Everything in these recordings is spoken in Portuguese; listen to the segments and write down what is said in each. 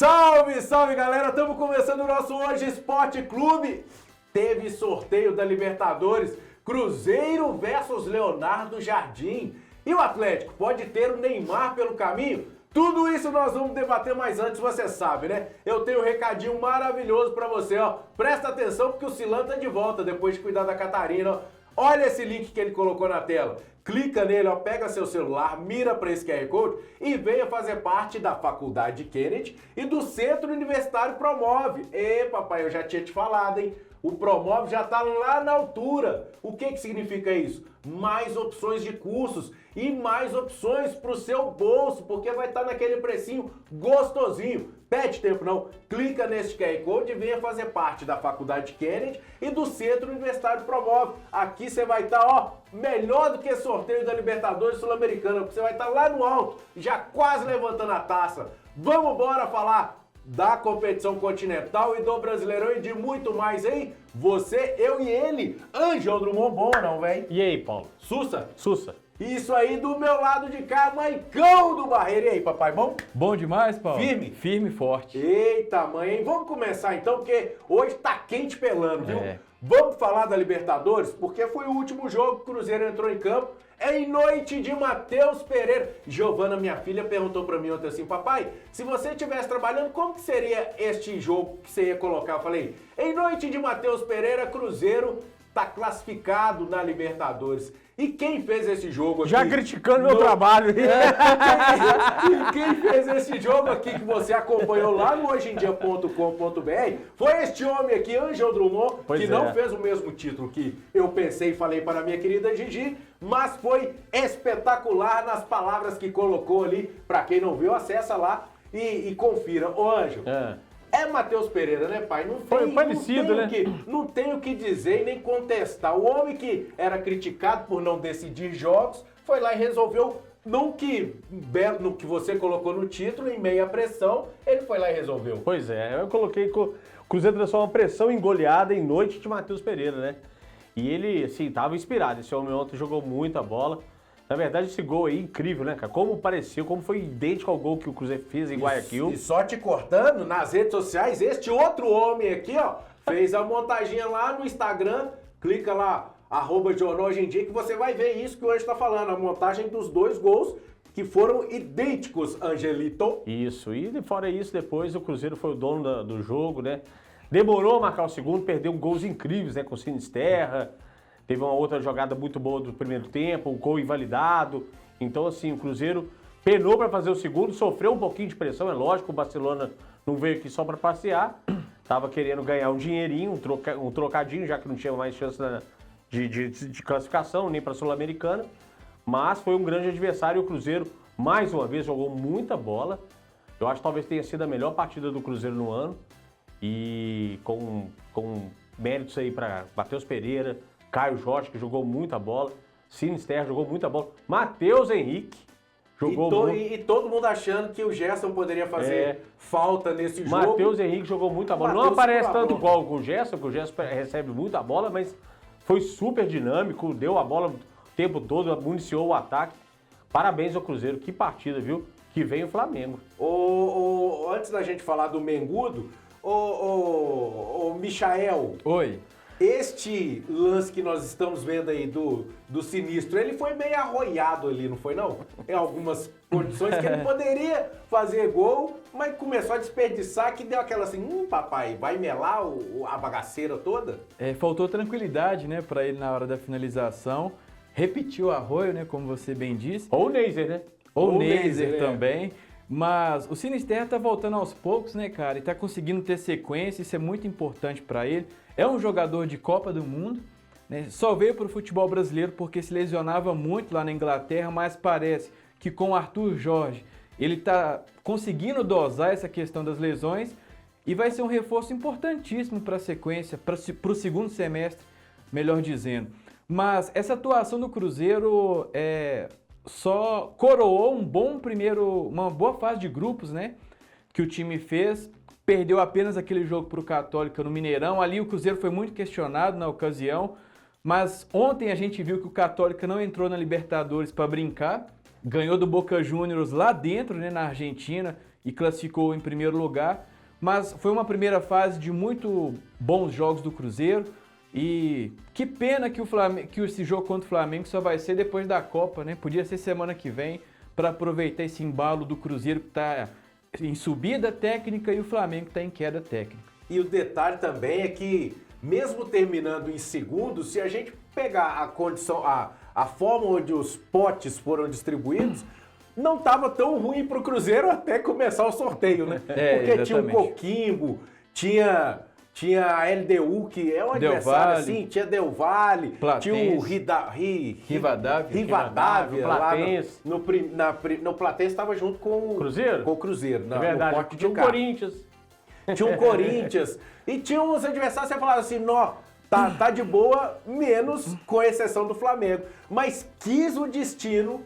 Salve, salve galera, estamos começando o nosso Hoje Esporte Clube. Teve sorteio da Libertadores, Cruzeiro versus Leonardo Jardim. E o Atlético pode ter o Neymar pelo caminho? Tudo isso nós vamos debater, mas antes você sabe, né? Eu tenho um recadinho maravilhoso pra você, ó. Presta atenção porque o Silan tá de volta depois de cuidar da Catarina, ó. Olha esse link que ele colocou na tela. Clica nele, ó, pega seu celular, mira para esse QR Code e venha fazer parte da Faculdade Kennedy e do Centro Universitário Promove. Papai, eu já tinha te falado, hein? O Promove já tá lá na altura. O que significa isso? Mais opções de cursos e mais opções pro seu bolso, porque vai estar naquele precinho gostosinho. Perde tempo não, clica nesse QR Code e venha fazer parte da Faculdade Kennedy e do Centro Universitário Promove. Aqui você vai estar, ó, melhor do que sorteio da Libertadores Sul-Americana, porque você vai estar lá no alto, já quase levantando a taça. Vamos embora falar da competição continental e do Brasileirão e de muito mais, hein? Você, eu e ele, Ângelo Drummond, bom não, velho? E aí, Paulo? Sussa? Sussa. Isso aí do meu lado de cá, Maicão do Barreiro. E aí, papai, bom? Bom demais, Paulo. Firme? Firme e forte. Eita, mãe, hein? Vamos começar então, porque hoje tá quente pelando, viu? É. Vamos falar da Libertadores, porque foi o último jogo que o Cruzeiro entrou em campo. É em noite de Matheus Pereira. Giovana, minha filha, perguntou pra mim ontem assim, papai, se você estivesse trabalhando, como que seria este jogo que você ia colocar? Eu falei, em noite de Matheus Pereira, Cruzeiro tá classificado na Libertadores. E quem fez esse jogo aqui? Já criticando meu trabalho. E quem fez esse jogo aqui que você acompanhou lá no hojeendia.com.br foi este homem aqui, Ângelo Drummond, Pois que é. não fez o mesmo título que eu pensei e falei para a minha querida Gigi, mas foi espetacular nas palavras que colocou ali. Para quem não viu, acessa lá e confira. Ô, Ângelo, é Matheus Pereira, né, pai? Não Foi parecido, né? Não tem o que dizer e nem contestar. O homem que era criticado por não decidir jogos foi lá e resolveu, no que você colocou no título, em meia pressão, ele foi lá e resolveu. Pois é, eu coloquei que o Cruzeiro transformou uma pressão em goleada em noite de Matheus Pereira, né? E ele, assim, tava inspirado. Esse homem ontem jogou muita bola. Na verdade, esse gol aí, incrível, né, cara? Como pareceu, como foi idêntico ao gol que o Cruzeiro fez em Guayaquil. E só te cortando, nas redes sociais, este outro homem aqui, ó, fez a montaginha lá no Instagram. Clica lá, @Jornal Hoje em Dia, que você vai ver isso que o Anjo tá falando. A montagem dos dois gols que foram idênticos, Angelito. Isso, e fora isso, depois o Cruzeiro foi o dono do jogo, né? Demorou a marcar o segundo, perdeu gols incríveis, né? Com o Sinisterra. Teve uma outra jogada muito boa do primeiro tempo, um gol invalidado. Então, assim, o Cruzeiro penou para fazer o segundo, sofreu um pouquinho de pressão, é lógico, o Barcelona não veio aqui só para passear. Tava querendo ganhar um dinheirinho, um trocadinho, já que não tinha mais chance de classificação, nem para a Sul-Americana. Mas foi um grande adversário e o Cruzeiro, mais uma vez, jogou muita bola. Eu acho que talvez tenha sido a melhor partida do Cruzeiro no ano. E com méritos aí para Matheus Pereira, Caio Jorge, que jogou muita bola, Sinisterra jogou muita bola, Matheus Henrique jogou muito. E todo mundo achando que o Gerson poderia fazer falta nesse jogo. Matheus Henrique jogou muita bola. Não aparece tanto igual com o Gerson, que o Gerson recebe muita bola, mas foi super dinâmico, deu a bola o tempo todo, municiou o ataque. Parabéns ao Cruzeiro, que partida, viu? Que vem o Flamengo. Antes da gente falar do Mengudo, o Michael. Oi. Este lance que nós estamos vendo aí do Sinistro, ele foi meio arroiado ali, não foi não? Em algumas condições que ele poderia fazer gol, mas começou a desperdiçar, que deu aquela assim, papai, vai melar a bagaceira toda? Faltou tranquilidade, né, pra ele na hora da finalização. Repetiu o arroio, né, como você bem disse. Ou o Neiser, né? Ou o Neiser também. Mas o Sinisterra tá voltando aos poucos, né, cara? E tá conseguindo ter sequência, isso é muito importante pra ele. É um jogador de Copa do Mundo, né? Só veio pro futebol brasileiro porque se lesionava muito lá na Inglaterra, mas parece que com o Arthur Jorge ele tá conseguindo dosar essa questão das lesões e vai ser um reforço importantíssimo para a sequência, para o segundo semestre, melhor dizendo. Mas essa atuação do Cruzeiro só coroou uma boa fase de grupos, né? Que o time fez. Perdeu apenas aquele jogo para o Católica no Mineirão. Ali o Cruzeiro foi muito questionado na ocasião. Mas ontem a gente viu que o Católica não entrou na Libertadores para brincar. Ganhou do Boca Juniors lá dentro, né, na Argentina. e classificou em primeiro lugar. Mas foi uma primeira fase de muito bons jogos do Cruzeiro. E que pena que esse jogo contra o Flamengo só vai ser depois da Copa, né? Podia ser semana que vem, para aproveitar esse embalo do Cruzeiro que está em subida técnica e o Flamengo está em queda técnica. E o detalhe também é que, mesmo terminando em segundo, se a gente pegar a condição, a forma onde os potes foram distribuídos, não estava tão ruim para o Cruzeiro até começar o sorteio, né? Porque exatamente. tinha o Coquimbo, tinha a LDU, que é um adversário assim, tinha Del Valle, Platense, tinha o Rivadavia, lá Platense. no Platense estava junto com Cruzeiro? Com o Cruzeiro, É verdade, no pote de tinha o cá. Corinthians. Tinha um Corinthians e tinha uns adversários que você falava assim, nó, tá de boa, menos com exceção do Flamengo. Mas quis o destino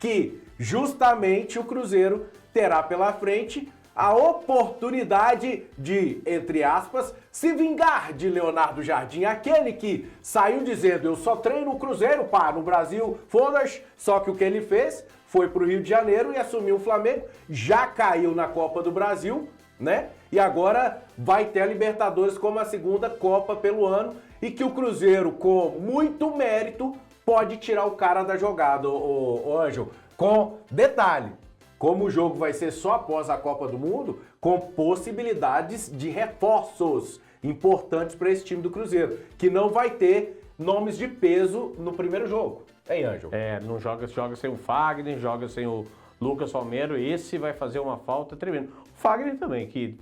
que justamente o Cruzeiro terá pela frente a oportunidade de, entre aspas, se vingar de Leonardo Jardim, aquele que saiu dizendo, eu só treino o Cruzeiro, pá, no Brasil, foda-se, só que o que ele fez foi pro Rio de Janeiro e assumiu o Flamengo, já caiu na Copa do Brasil, né? E agora vai ter a Libertadores como a segunda Copa pelo ano e que o Cruzeiro, com muito mérito, pode tirar o cara da jogada, ô Ângelo. Com detalhe, como o jogo vai ser só após a Copa do Mundo, com possibilidades de reforços importantes para esse time do Cruzeiro, que não vai ter nomes de peso no primeiro jogo. Hein, Ângelo? Não joga sem o Fagner, joga sem o Lucas Romero, esse vai fazer uma falta tremenda. O Fagner também, que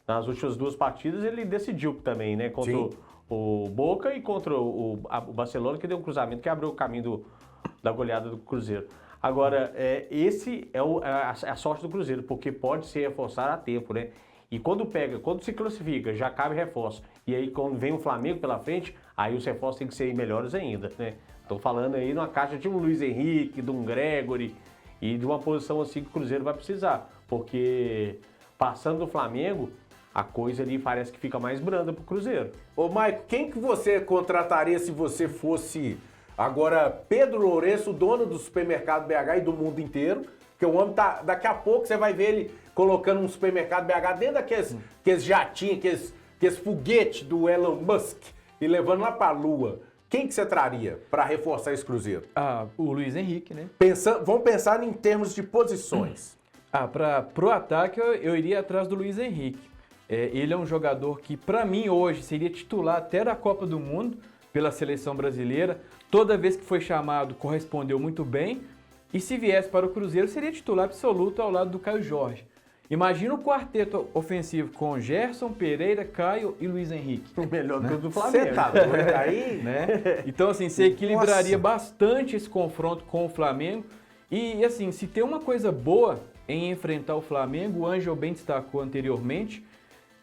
nas últimas duas partidas ele decidiu também, né? Contra o Boca e contra o Barcelona, que deu um cruzamento que abriu o caminho da goleada do Cruzeiro. Agora, esse é a sorte do Cruzeiro, porque pode se reforçar a tempo, né? E quando se classifica, já cabe reforço. E aí, quando vem o Flamengo pela frente, aí os reforços têm que ser melhores ainda, né? Estou falando aí numa caixa de um Luiz Henrique, de um Gregory e de uma posição assim que o Cruzeiro vai precisar. Porque passando do Flamengo, a coisa ali parece que fica mais branda pro Cruzeiro. Ô, Maico, quem que você contrataria se você fosse agora Pedro Lourenço, dono do supermercado BH e do mundo inteiro? Porque o homem tá, daqui a pouco você vai ver ele colocando um supermercado BH dentro daqueles jatinhos, aqueles foguetes do Elon Musk e levando lá pra Lua. Quem que você traria para reforçar esse Cruzeiro? O Luiz Henrique, né? Vamos pensar em termos de posições. Pro ataque eu iria atrás do Luiz Henrique. Ele é um jogador que, para mim, hoje seria titular até da Copa do Mundo pela seleção brasileira. Toda vez que foi chamado, correspondeu muito bem. E se viesse para o Cruzeiro, seria titular absoluto ao lado do Caio Jorge. Imagina o quarteto ofensivo com Gerson, Pereira, Caio e Luiz Henrique. Melhor que o do Flamengo. Você tá doido aí? Né? Então, assim, você equilibraria bastante esse confronto com o Flamengo. E, assim, se tem uma coisa boa em enfrentar o Flamengo, o Ângelo bem destacou anteriormente,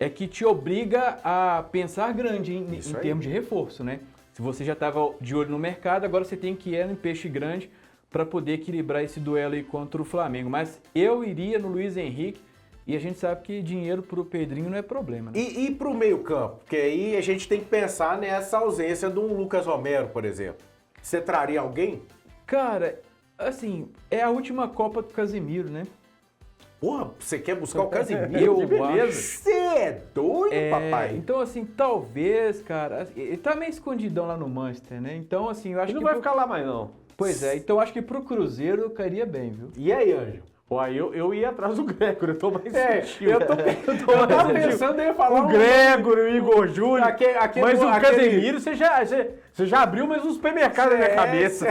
é que te obriga a pensar grande em termos de reforço, né? Se você já estava de olho no mercado, agora você tem que ir em peixe grande para poder equilibrar esse duelo aí contra o Flamengo. Mas eu iria no Luiz Henrique e a gente sabe que dinheiro para o Pedrinho não é problema, né? E para o meio campo? Porque aí a gente tem que pensar nessa ausência de um Lucas Romero, por exemplo. Você traria alguém? Cara, assim, é a última Copa do Casemiro, né? Porra, você quer buscar o Casemiro? Que beleza. Você é doido, papai? Então, assim, talvez, cara, ele tá meio escondidão lá no Manchester, né? Então, assim, eu acho Ele que... não vai ficar lá mais, não. Pois é, então eu acho que pro Cruzeiro eu cairia bem, viu? E aí, Ângelo? Pô, aí eu ia atrás do Gregory, eu tô mais sutil. Eu tava pensando em falar o Gregory, o Igor Júnior, mas o Casemiro, você já abriu mais um supermercado na minha cabeça.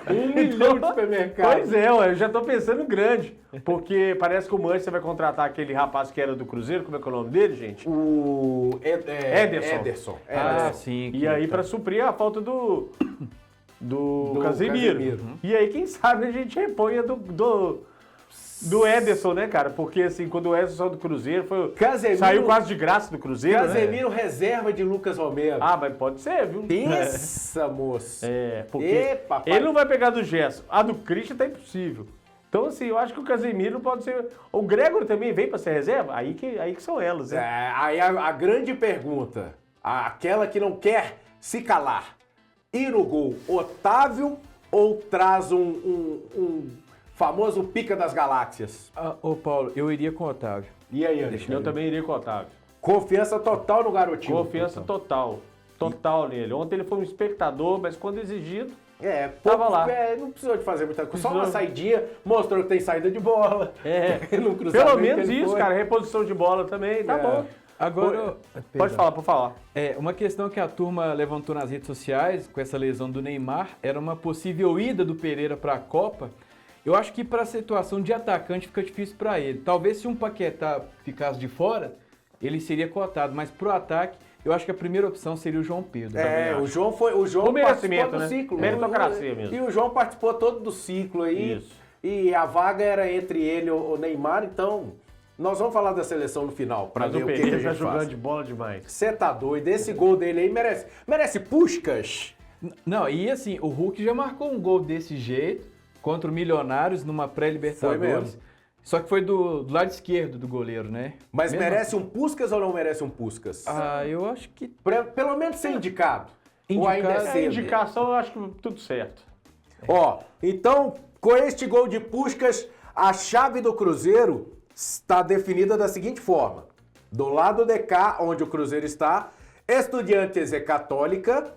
1 milhão de supermercados. Pois é, eu já tô pensando grande, porque parece que o Manchester vai contratar aquele rapaz que era do Cruzeiro, como é que é o nome dele, gente? O Ederson. Sim. E aí pra suprir a falta do Casemiro. E aí, quem sabe a gente reponha do Ederson, né, cara? Porque, assim, quando o Ederson saiu do Cruzeiro, saiu quase de graça do Cruzeiro, Casemiro, né? reserva de Lucas Romero. Mas pode ser, viu? Pensa, moço. Porque ele não vai pegar do Gerson. A do Christian tá impossível. Então, assim, eu acho que o Casemiro pode ser... O Gregory também vem pra ser reserva? Aí que são elas, né? Aí a grande pergunta, aquela que não quer se calar. Ir no gol, Otávio ou traz um famoso pica das galáxias. Ô Paulo, eu iria com o Otávio. E aí, Anderson? Eu também iria com o Otávio. Confiança total no garotinho. Confiança total. Total nele. Ontem ele foi um espectador, mas quando exigido, Tava lá. Não precisou de fazer muita coisa. Só uma Precisou. saidinha, mostrou que tem saída de bola. No cruzamento pelo que menos ele isso, foi. cara. Reposição de bola também, tá bom. Agora, Pode falar, pode falar. Uma questão que a turma levantou nas redes sociais com essa lesão do Neymar era uma possível ida do Pereira para a Copa. Eu acho que para a situação de atacante fica difícil para ele. Talvez se um Paquetá ficasse de fora, ele seria cotado, mas pro ataque, eu acho que a primeira opção seria o João Pedro. O João O merecimento, participou do né? ciclo. Meritocracia mesmo. E o João participou todo do ciclo aí. Isso. E a vaga era entre ele e o Neymar, então nós vamos falar da seleção no final, pra Mas ver o o que a Pereira tá gente jogando faz. de bola demais. Você tá doido, esse gol dele aí merece Puskás. Não, e assim, o Hulk já marcou um gol desse jeito contra o Milionários numa Foi pré-Libertadores. mesmo. Só que foi do lado esquerdo do goleiro, né? Mas Mesmo merece um Puskás ou não merece um Puskás? Eu acho que Pelo menos ser indicado. Ou Indicado. ainda é A cedo. indicação, eu acho que tudo certo. Ó, então, com este gol de Puskás, a chave do Cruzeiro está definida da seguinte forma. Do lado de cá, onde o Cruzeiro está, Estudiantes e Católica.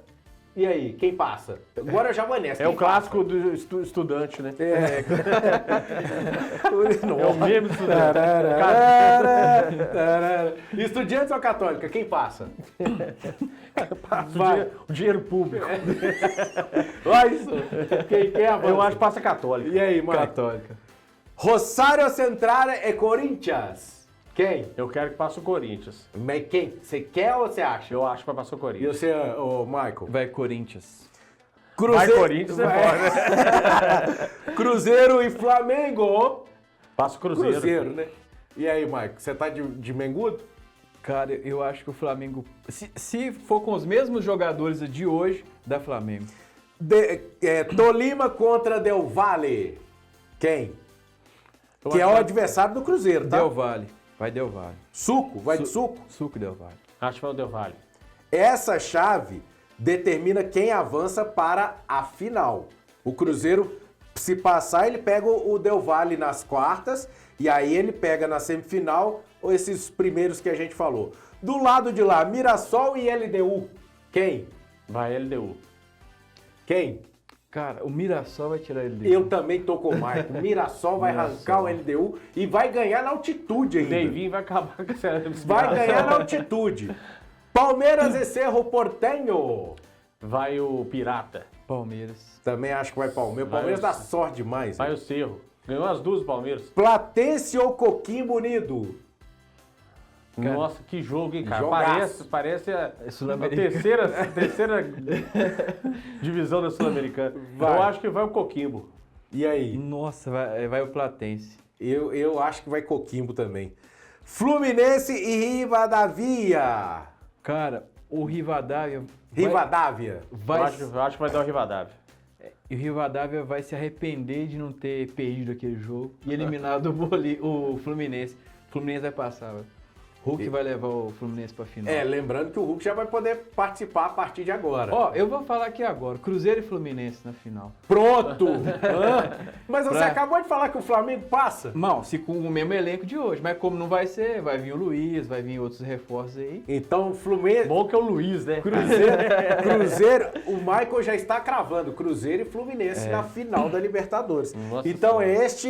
E aí, quem passa? Agora já amanhece. É o clássico do estudante, né? É. É o meme do estudante. Estudiantes ou Católica? Quem passa? Vai. O dinheiro público. Olha isso. Quem avança? Eu acho que passa católico. E aí, mãe? Católica. Rosário Central e Corinthians. Quem? Eu quero que passe o Corinthians. Mas quem? Você quer ou você acha? Eu acho que vai passar o E Corinthians. você, ô Michael? Vai Corinthians. Vai Corinthians, é Vai. foda. Cruzeiro e Flamengo. Passa o Cruzeiro. Cruzeiro, né? E aí, Michael? Você tá de mengudo? Cara, eu acho que o Flamengo, se for com os mesmos jogadores de hoje, dá Flamengo. Tolima contra Del Valle. Quem? Que é o adversário do Cruzeiro, tá? Del Valle. Vai Del Valle. Suco, vai de suco. Suco Del Valle. Acho que vai o Del Valle. Essa chave determina quem avança para a final. O Cruzeiro, se passar, ele pega o Del Valle nas quartas e aí ele pega na semifinal esses primeiros que a gente falou. Do lado de lá, Mirassol e LDU. Quem? Vai LDU. Quem? Cara, o Mirassol vai tirar ele dele. Eu também tô com o Marco. Mirassol vai arrancar o LDU e vai ganhar na altitude O ainda. Deivinho vai acabar com essa Vai ganhar na altitude. Palmeiras e Cerro Porteño. Vai o Pirata. Palmeiras. Também acho que vai Palmeiras. Vai Palmeiras o- dá sorte demais. Vai né? o Cerro. Ganhou as duas Palmeiras. Platense ou Coquimbo Unido? Cara, Nossa, que jogo, hein, cara? jogaço. Parece a Sul-Americana. terceira divisão da Sul-Americana. Vai. Eu acho que vai o Coquimbo. E aí? Nossa, vai o Platense. Eu acho que vai Coquimbo também. Fluminense e Rivadavia. Cara, o Rivadavia... Rivadavia. Eu acho que vai dar o Rivadavia. E o Rivadavia vai se arrepender de não ter perdido aquele jogo e eliminado o Fluminense. O Fluminense vai passar, velho. Hulk vai levar o Fluminense pra final. Lembrando que o Hulk já vai poder participar a partir de agora. Ó, eu vou falar aqui agora. Cruzeiro e Fluminense na final. Pronto! Mas você acabou de falar que o Flamengo passa. Não, se com o mesmo elenco de hoje. Mas como não vai ser, vai vir o Luiz, vai vir outros reforços aí. Então, Fluminense... Bom que é o Luiz, né? Cruzeiro, o Michael já está cravando Cruzeiro e Fluminense na final da Libertadores. Nossa Então, Senhora. este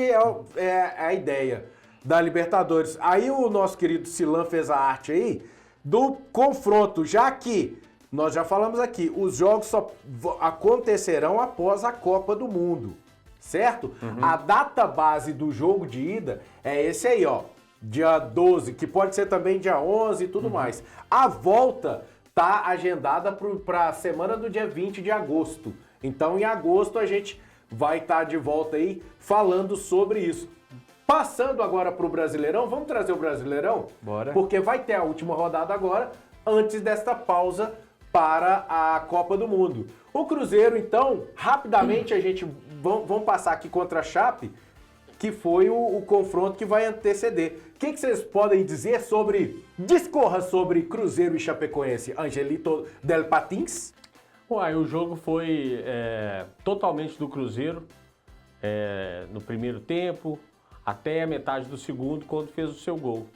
é a ideia da Libertadores. Aí o nosso querido Silan fez a arte aí do confronto, já que nós já falamos aqui, os jogos só acontecerão após a Copa do Mundo, certo? A data base do jogo de ida é esse aí, ó, dia 12, que pode ser também dia 11 e tudo mais. A volta tá agendada para a semana do dia 20 de agosto. Então, em agosto, a gente vai estar de volta aí falando sobre isso. Passando agora para o Brasileirão, vamos trazer o Brasileirão? Bora. Porque vai ter a última rodada agora, antes desta pausa para a Copa do Mundo. O Cruzeiro, então, rapidamente a gente vamos passar aqui contra a Chape, que foi o confronto que vai anteceder. O que vocês podem dizer sobre... Discorra sobre Cruzeiro e Chapecoense, Angelito Del Patins? Uai, o jogo foi totalmente do Cruzeiro. no primeiro tempo, até a metade do segundo, quando fez o seu gol.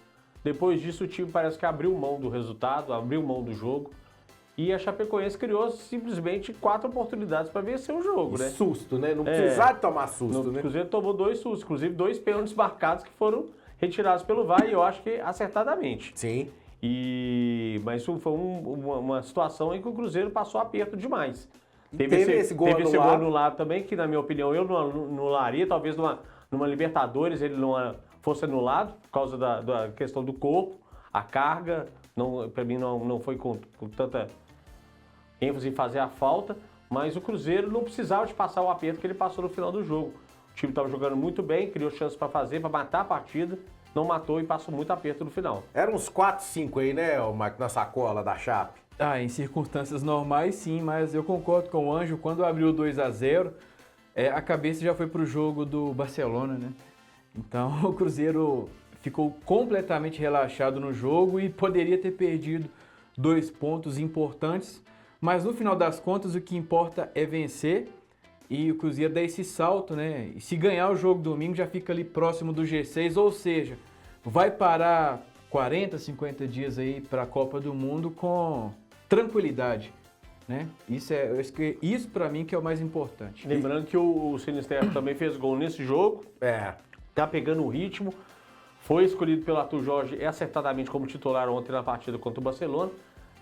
Depois disso, o time parece que abriu mão do resultado, abriu mão do jogo. E a Chapecoense criou simplesmente 4 oportunidades para vencer o jogo, né? Susto, né? Não precisava de tomar susto, né? O Cruzeiro tomou 2 sustos, inclusive 2 pênaltis marcados que foram retirados pelo VAR, e eu acho que acertadamente. Sim. Mas isso foi uma situação em que o Cruzeiro passou aperto demais. Teve esse gol anulado também, que na minha opinião eu não anularia, talvez numa Libertadores ele não fosse anulado, por causa da questão do corpo, a carga, para mim não foi com tanta ênfase em fazer a falta, mas o Cruzeiro não precisava de passar o aperto que ele passou no final do jogo. O time estava jogando muito bem, criou chances para matar a partida, não matou e passou muito aperto no final. Eram uns 4, 5 aí, né, Marco, na sacola da Chape? Em circunstâncias normais sim, mas eu concordo com o Anjo, quando abriu 2-0, a cabeça já foi pro jogo do Barcelona, né? Então o Cruzeiro ficou completamente relaxado no jogo e poderia ter perdido 2 pontos importantes, mas no final das contas o que importa é vencer e o Cruzeiro dá esse salto, né? E se ganhar o jogo domingo já fica ali próximo do G6, ou seja, vai parar 40, 50 dias aí para a Copa do Mundo com tranquilidade, né? Isso para mim que é o mais importante. Lembrando que o Sinisterra também fez gol nesse jogo, tá pegando o ritmo, foi escolhido pelo Arthur Jorge acertadamente como titular ontem na partida contra o Barcelona,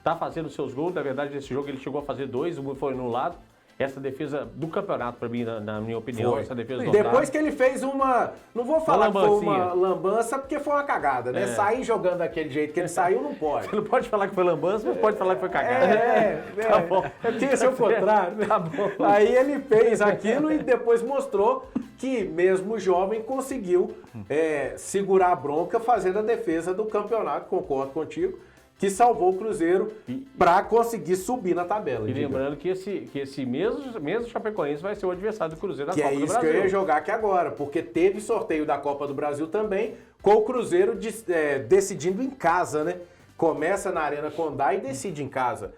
tá fazendo seus gols, na verdade nesse jogo ele chegou a fazer 2, um foi anulado. Essa defesa do campeonato, para mim, na minha opinião, essa defesa do Depois que ele fez não vou falar que foi uma lambança, porque foi uma cagada, né? Sair jogando daquele jeito que ele saiu, não pode. Você não pode falar que foi lambança, mas pode falar que foi cagada. Tá bom. Tinha que ser o contrário, né? Tá bom. Aí ele fez aquilo e depois mostrou que mesmo jovem conseguiu segurar a bronca fazendo a defesa do campeonato, concordo contigo, que salvou o Cruzeiro para conseguir subir na tabela. E lembrando que esse mesmo Chapecoense vai ser o adversário do Cruzeiro na Copa do Brasil. Que é isso que eu ia jogar aqui agora, porque teve sorteio da Copa do Brasil também, com o Cruzeiro decidindo em casa, né? Começa na Arena Condá e decide em casa.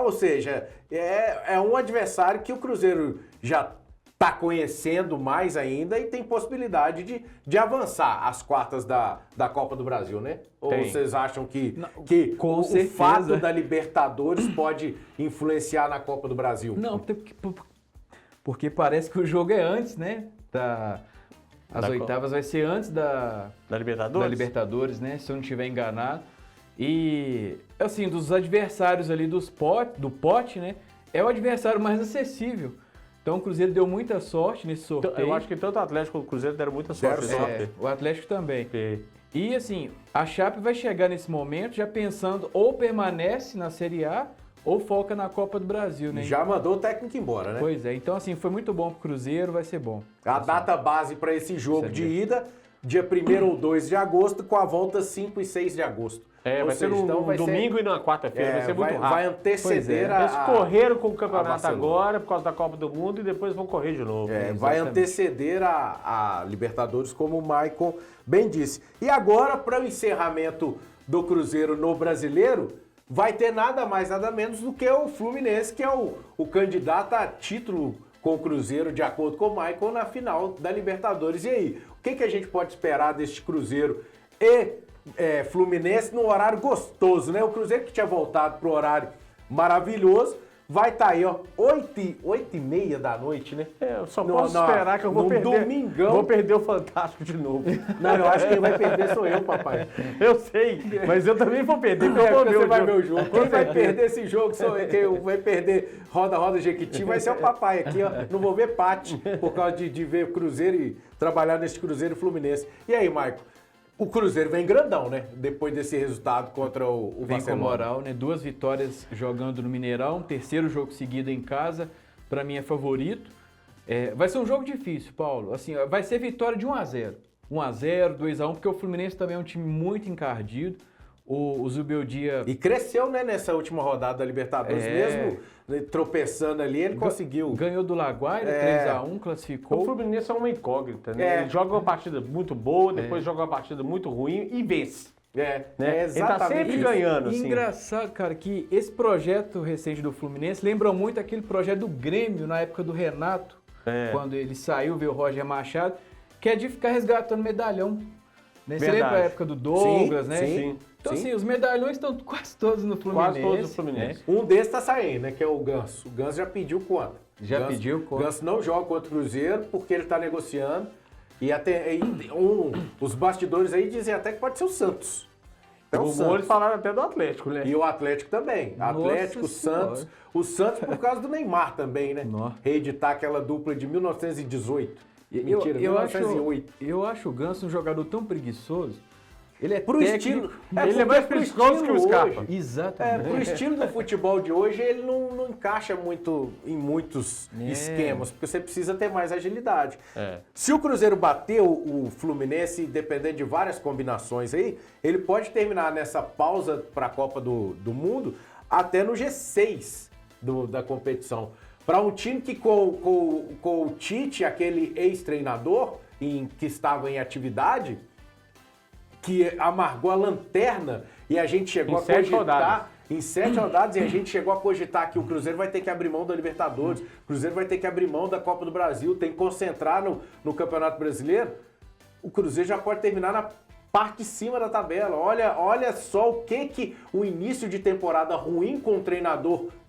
Ou seja, é um adversário que o Cruzeiro já está conhecendo mais ainda e tem possibilidade de avançar às quartas da Copa do Brasil, né? Ou vocês acham que o fato da Libertadores pode influenciar na Copa do Brasil? Não, porque parece que o jogo é antes, né? As oitavas vai ser antes da Libertadores, né? Se eu não estiver enganado. E, assim, dos adversários ali do pote, né? É o adversário mais acessível. Então o Cruzeiro deu muita sorte nesse sorteio. Eu acho que tanto o Atlético quanto o Cruzeiro deram muita sorte. O Atlético também. E assim, a Chape vai chegar nesse momento já pensando ou permanece na Série A ou foca na Copa do Brasil, né? Já mandou o técnico embora, né? Pois é, então assim, foi muito bom pro Cruzeiro, vai ser bom. A data base para esse jogo de ida, dia 1º ou 2 de agosto, com a volta 5 e 6 de agosto. Vai ser no domingo e na quarta-feira, vai ser muito rápido. Vai anteceder Eles correram com o campeonato agora, por causa da Copa do Mundo, e depois vão correr de novo. Vai anteceder a Libertadores, como o Maicon bem disse. E agora, para o encerramento do Cruzeiro no Brasileiro, vai ter nada mais, nada menos do que o Fluminense, que é o candidato a título com o Cruzeiro, de acordo com o Maicon, na final da Libertadores. E aí, o que a gente pode esperar deste Cruzeiro e Fluminense num horário gostoso, né? O Cruzeiro que tinha voltado pro horário maravilhoso, vai estar aí, ó, 8h30 da noite, né? Eu só posso esperar que eu vou perder. Domingão. Vou perder o Fantástico de novo. Não, eu acho que quem vai perder sou eu, papai. Eu sei, mas eu também vou perder, porque você vai ver o jogo. Quem vai perder esse jogo sou eu. Quem vai perder Roda Jequiti vai ser o papai aqui, ó. Não vou ver Pati por causa de ver o Cruzeiro e trabalhar nesse Cruzeiro Fluminense. E aí, Maicon? O Cruzeiro vem grandão, né? Depois desse resultado contra o Barcelona. Vem com moral, né? 2 vitórias jogando no Mineirão, 3º jogo seguido em casa, para mim é favorito. Vai ser um jogo difícil, Paulo. Assim, vai ser vitória de 1-0. 1-0, 2-1, porque o Fluminense também é um time muito encardido. O Zubeldia... E cresceu, né, nessa última rodada da Libertadores, mesmo tropeçando ali, ele conseguiu. Ganhou do Laguaira, 3-1, classificou. O Fluminense é uma incógnita, né? Ele joga uma partida muito boa, depois joga uma partida muito ruim e vence. Né? Exatamente. Ele tá sempre ganhando, assim. Engraçado, cara, que esse projeto recente do Fluminense lembra muito aquele projeto do Grêmio na época do Renato. quando ele saiu, veio o Roger Machado, que é de ficar resgatando medalhão. Né? Você lembra a época do Douglas, né? Sim. Então, assim, os medalhões estão quase todos no Fluminense. Quase todos no Fluminense. Um desses tá saindo, né? Que é o Ganso. O Ganso já pediu conta. O Ganso não joga contra o Cruzeiro porque ele tá negociando. E até os bastidores aí dizem até que pode ser o Santos. Então, Eles falaram até do Atlético, né? E o Atlético também. Nossa Atlético, Senhora. Santos. O Santos por causa do Neymar também, né? Nossa. Reeditar aquela dupla de 1918. Mentira, 1908. Eu acho o Ganso um jogador tão preguiçoso. Ele é Pro técnico. estilo. Ele é mais preguiçoso que o Scarpa. Exatamente. Pro estilo do futebol de hoje, ele não encaixa muito em muitos esquemas, porque você precisa ter mais agilidade. Se o Cruzeiro bater o Fluminense, dependendo de várias combinações aí, ele pode terminar nessa pausa para a Copa do Mundo até no G6 da competição. Para um time que com o Tite, aquele ex-treinador que estava em atividade, que amargou a lanterna e a gente chegou a cogitar em 7 rodadas e a gente chegou a cogitar que o Cruzeiro vai ter que abrir mão da Libertadores, o Cruzeiro vai ter que abrir mão da Copa do Brasil, tem que concentrar no Campeonato Brasileiro. O Cruzeiro já pode terminar na parte de cima da tabela. Olha só o que o início de temporada ruim com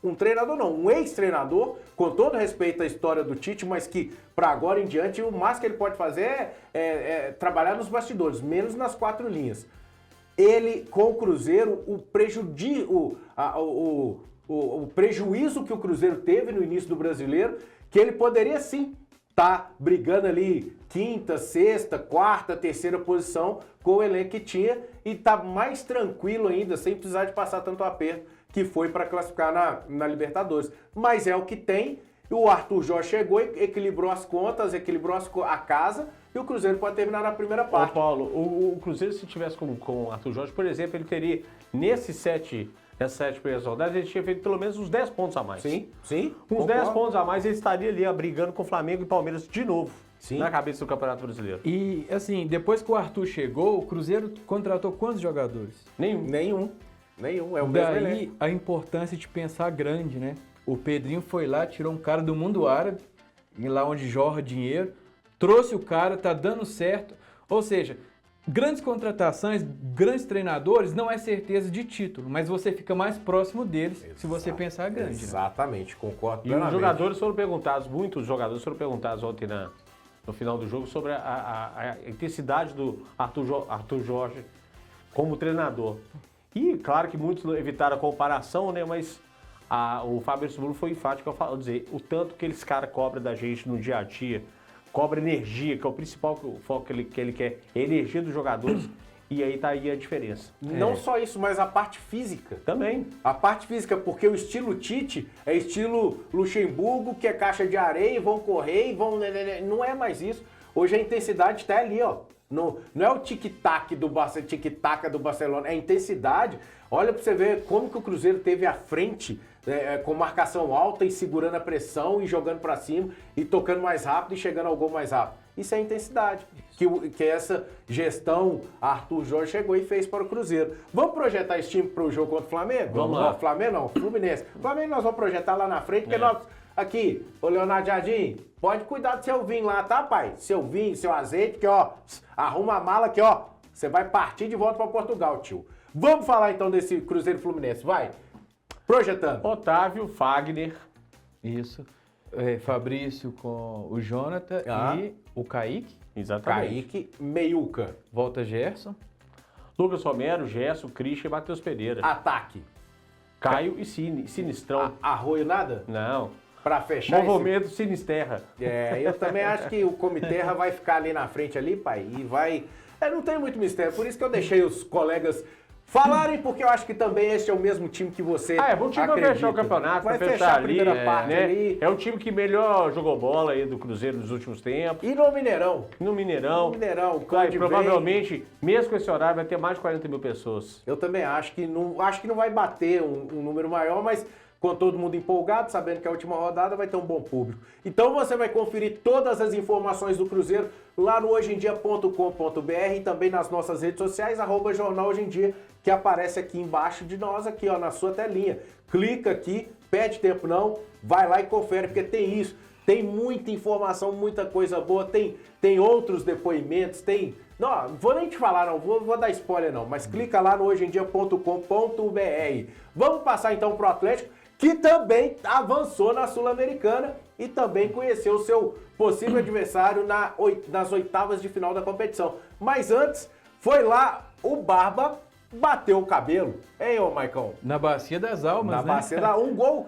um ex-treinador, com todo respeito à história do Tite, mas que para agora em diante o mais que ele pode fazer é trabalhar nos bastidores, menos nas 4 linhas. Ele, com o Cruzeiro, o prejuízo que o Cruzeiro teve no início do Brasileiro, que ele poderia sim estar brigando ali quinta, sexta, quarta, terceira posição com o elenco que tinha e tá mais tranquilo ainda, sem precisar de passar tanto aperto que foi para classificar na Libertadores. Mas é o que tem. O Arthur Jorge chegou, equilibrou as contas, equilibrou a casa e o Cruzeiro pode terminar na primeira parte. Ô Paulo, o Cruzeiro, se tivesse com o Arthur Jorge, por exemplo, ele teria, nessas 7 primeiras rodadas, ele tinha feito pelo menos uns 10 pontos a mais. Sim. Uns 10 pontos a mais, ele estaria ali brigando com o Flamengo e Palmeiras de novo. Sim. Na cabeça do Campeonato Brasileiro. E, assim, depois que o Arthur chegou, o Cruzeiro contratou quantos jogadores? Nenhum. É o mesmo elenco. Daí a importância de pensar grande, né? O Pedrinho foi lá, tirou um cara do mundo árabe, lá onde jorra dinheiro, trouxe o cara, tá dando certo. Ou seja, grandes contratações, grandes treinadores, não é certeza de título, mas você fica mais próximo deles se você pensar grande. Exatamente, concordo E plenamente. os jogadores foram perguntados, muitos jogadores foram perguntados ontem no final do jogo sobre a intensidade do Arthur Jorge como treinador. E claro que muitos evitaram a comparação, né? Mas o Fabrício Bruno foi enfático ao dizer o tanto que eles caras cobram da gente no dia a dia, cobra energia, que é o principal foco que ele quer, é a energia dos jogadores. E aí tá aí a diferença. Não só isso, mas a parte física. Também. A parte física, porque o estilo Tite é estilo Luxemburgo, que é caixa de areia, vão correr e vão... Não é mais isso. Hoje a intensidade está ali, ó. Não é o tic-tac do Barcelona, é a intensidade. Olha para você ver como que o Cruzeiro teve à frente, com marcação alta e segurando a pressão e jogando para cima e tocando mais rápido e chegando ao gol mais rápido. Isso é intensidade, que essa gestão Arthur Jorge chegou e fez para o Cruzeiro. Vamos projetar esse time para o jogo contra o Flamengo? Vamos lá. Não, Flamengo não, Fluminense. Flamengo nós vamos projetar lá na frente, porque nós... Aqui, ô Leonardo Jardim, pode cuidar do seu vinho lá, tá, pai? Seu vinho, seu azeite, que ó, arruma a mala que ó, você vai partir de volta para Portugal, tio. Vamos falar então desse Cruzeiro Fluminense, vai. Projetando. Otávio, Fagner. Isso. Fabrício com o Jonathan e o Kaique. Exatamente. Kaique, Meiuca. Volta Gerson. Lucas Romero, Gerson, Christian e Matheus Pereira. Ataque. Caio e Sinistrão. Arroio nada? Não. Pra fechar Movimento Sinisterra. Eu também acho que o Comiterra vai ficar ali na frente ali, pai, e vai... não tem muito mistério, por isso que eu deixei os colegas falarem, porque eu acho que também esse é o mesmo time que você bom time pra fechar o campeonato, vai pra fechar fechar a ali, primeira parte ali. É o time que melhor jogou bola aí do Cruzeiro nos últimos tempos. E no Mineirão? No Mineirão. Quando provavelmente, mesmo com esse horário, vai ter mais de 40 mil pessoas. Eu também acho que não vai bater um número maior, mas com todo mundo empolgado, sabendo que a última rodada vai ter um bom público. Então você vai conferir todas as informações do Cruzeiro lá no hojeemdia.com.br e também nas nossas redes sociais, @Jornal Hoje em Dia, que aparece aqui embaixo de nós, aqui ó, na sua telinha. Clica aqui, perde tempo não, vai lá e confere, porque tem isso. Tem muita informação, muita coisa boa, tem outros depoimentos, tem... Não, vou nem te falar não, vou dar spoiler não, mas clica lá no hojeemdia.com.br. Vamos passar então pro Atlético, que também avançou na Sul-Americana e também conheceu o seu possível adversário nas oitavas de final da competição. Mas antes, foi lá o Barba bateu o cabelo, hein, ô Maicon? Na Bacia das Almas, Na né? Bacia da... Um gol...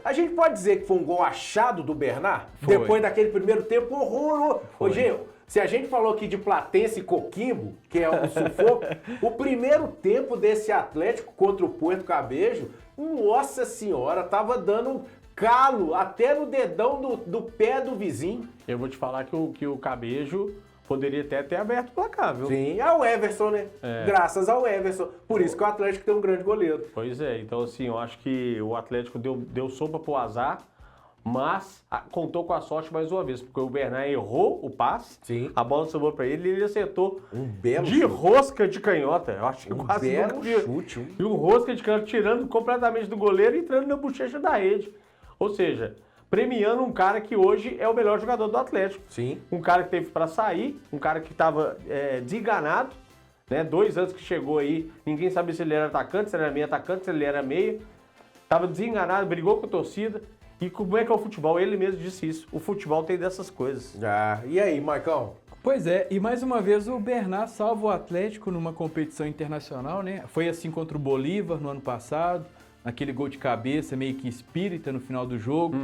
A gente pode dizer que foi um gol achado do Bernard? Foi. Depois daquele primeiro tempo horroroso. Foi. Ô, Gê, se a gente falou aqui de Platense e Coquimbo, que é um sufoco, o primeiro tempo desse Atlético contra o Puerto Cabello, nossa senhora, tava dando calo até no dedão do pé do vizinho. Eu vou te falar que o Cabejo poderia até ter aberto o placar, viu? Sim, é o Everson, né? É. Graças ao Everson. Por isso que o Atlético tem um grande goleiro. Pois é, então assim, eu acho que o Atlético deu sopa pro azar, mas contou com a sorte mais uma vez, porque o Bernard errou o passe, Sim. a bola sobrou pra ele e ele acertou Um belo de chute. rosca de canhota. Eu acho que Um quase belo nunca vi. chute. E um rosca de canhota tirando completamente do goleiro e entrando na bochecha da rede. Ou seja, premiando um cara que hoje é o melhor jogador do Atlético. Sim. Um cara que teve para sair, um cara que estava desenganado, né? 2 anos que chegou aí, ninguém sabia se ele era atacante, se ele era meio atacante, se ele era meia. Tava desenganado, brigou com a torcida. E como é que é o futebol? Ele mesmo disse isso. O futebol tem dessas coisas. E aí, Marcão? Pois é, e mais uma vez o Bernard salva o Atlético numa competição internacional, né? Foi assim contra o Bolívar no ano passado, naquele gol de cabeça meio que espírita no final do jogo.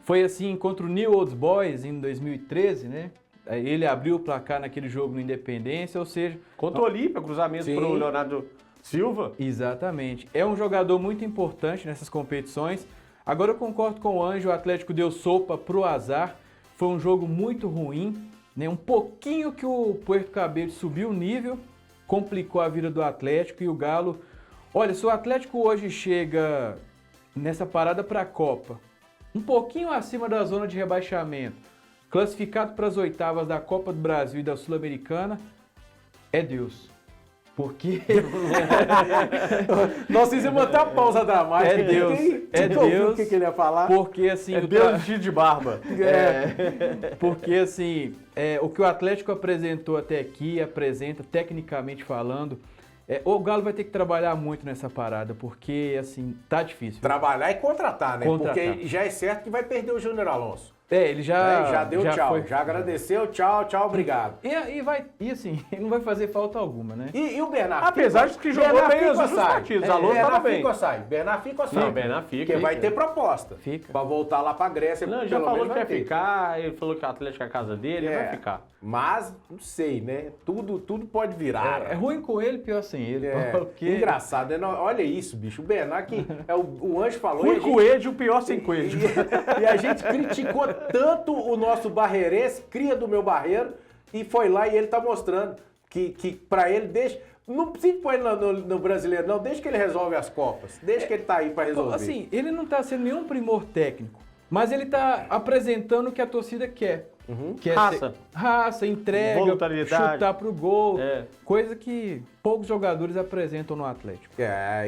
Foi assim contra o New Old Boys em 2013, né? Ele abriu o placar naquele jogo no Independência, ou seja... Contra o Olímpia, cruzamento Sim. pro Leonardo Silva. Exatamente. É um jogador muito importante nessas competições. Agora eu concordo com o Anjo, o Atlético deu sopa pro azar. Foi um jogo muito ruim, né? Um pouquinho que o Puerto Cabello subiu o nível, complicou a vida do Atlético e o Galo... Olha, se o Atlético hoje chega nessa parada para a Copa, um pouquinho acima da zona de rebaixamento, classificado para as oitavas da Copa do Brasil e da Sul-Americana, é Deus. Porque Nós fizemos até uma pausa dramática. É Deus, é Deus. O que ele ia falar? porque assim, É Deus vestido de barba. porque assim, o que o Atlético apresentou até aqui, apresenta tecnicamente falando, o Galo vai ter que trabalhar muito nessa parada, porque assim, tá difícil. Trabalhar e contratar, né? Contratar. Porque já é certo que vai perder o Júnior Alonso. Ele Já deu tchau, foi. já agradeceu, tchau, obrigado. E assim, não vai fazer falta alguma, né? E o Bernard? Apesar de que jogou Bernard bem os fica ou últimos sai? partidos. Alonso tava Bernard bem. fica ou sai? Bernard fica ou sai? Não, Bernard fica. Porque vai ter proposta. Fica. Pra voltar lá pra Grécia. Não, já pelo falou menos que vai quer ter. ficar, ele falou que o Atlético é a casa dele, ele vai ficar. Mas, não sei, né? Tudo pode virar. É ruim com ele, pior sem ele. É, Porque... engraçado, né? Não, olha isso, bicho. O Bernard, que o Anjo falou... Ruim e a com gente- Coelho, o pior sem Coelho. E a gente criticou tanto o nosso barreirense, cria do meu barreiro, e foi lá e ele tá mostrando que pra ele, deixa... Não precisa pôr ele no brasileiro, não. Deixa que ele resolve as Copas. Deixa que ele tá aí pra resolver. Assim, ele não tá sendo nenhum primor técnico, mas ele tá apresentando o que a torcida quer. Que é Raça. raça, entrega, Voluntariedade. chutar pro gol. É. Coisa que poucos jogadores apresentam no Atlético.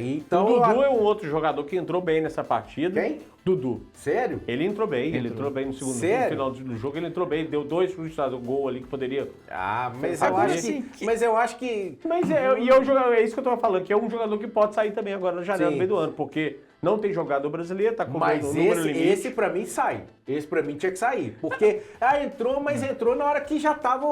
Então... O Dudu é um outro jogador que entrou bem nessa partida. Quem? Dudu. Sério? Ele entrou bem, ele entrou bem no segundo Sério? no final do jogo, ele entrou bem, deu 2 chutes no gol ali que poderia. Mas eu Agora acho sim, que... Mas eu acho que... Mas é um jogador, é isso que eu tô falando, que é um jogador que pode sair também agora na janela Sim. no meio do ano, porque não tem jogador brasileiro, tá com Mas um número limite. esse pra mim sai. Esse pra mim tinha que sair. Porque entrou, mas entrou na hora que já tava,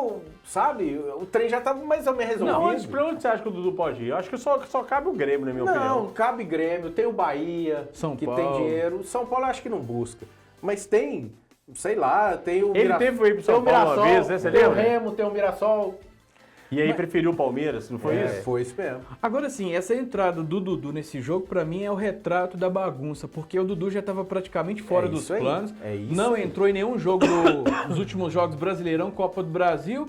sabe? O trem já tava mais ou menos resolvido. Não, antes, pra onde você acha que o Dudu pode ir? Eu acho que só cabe o Grêmio, na minha Não, opinião. cabe Grêmio, tem o Bahia, São que Paulo. tem dinheiro. São Paulo eu acho que não busca. Mas tem, sei lá, tem o Ele teve aí pro São tem o Paulo uma Mirassol, vez, né? Você tem o lembra? Remo, tem o Mirassol. E aí preferiu o Palmeiras, não foi isso? Foi isso mesmo. Agora sim, essa entrada do Dudu nesse jogo, pra mim, é o retrato da bagunça, porque o Dudu já estava praticamente fora É dos isso aí, planos, é isso não aí. entrou em nenhum jogo dos últimos jogos Brasileirão, Copa do Brasil,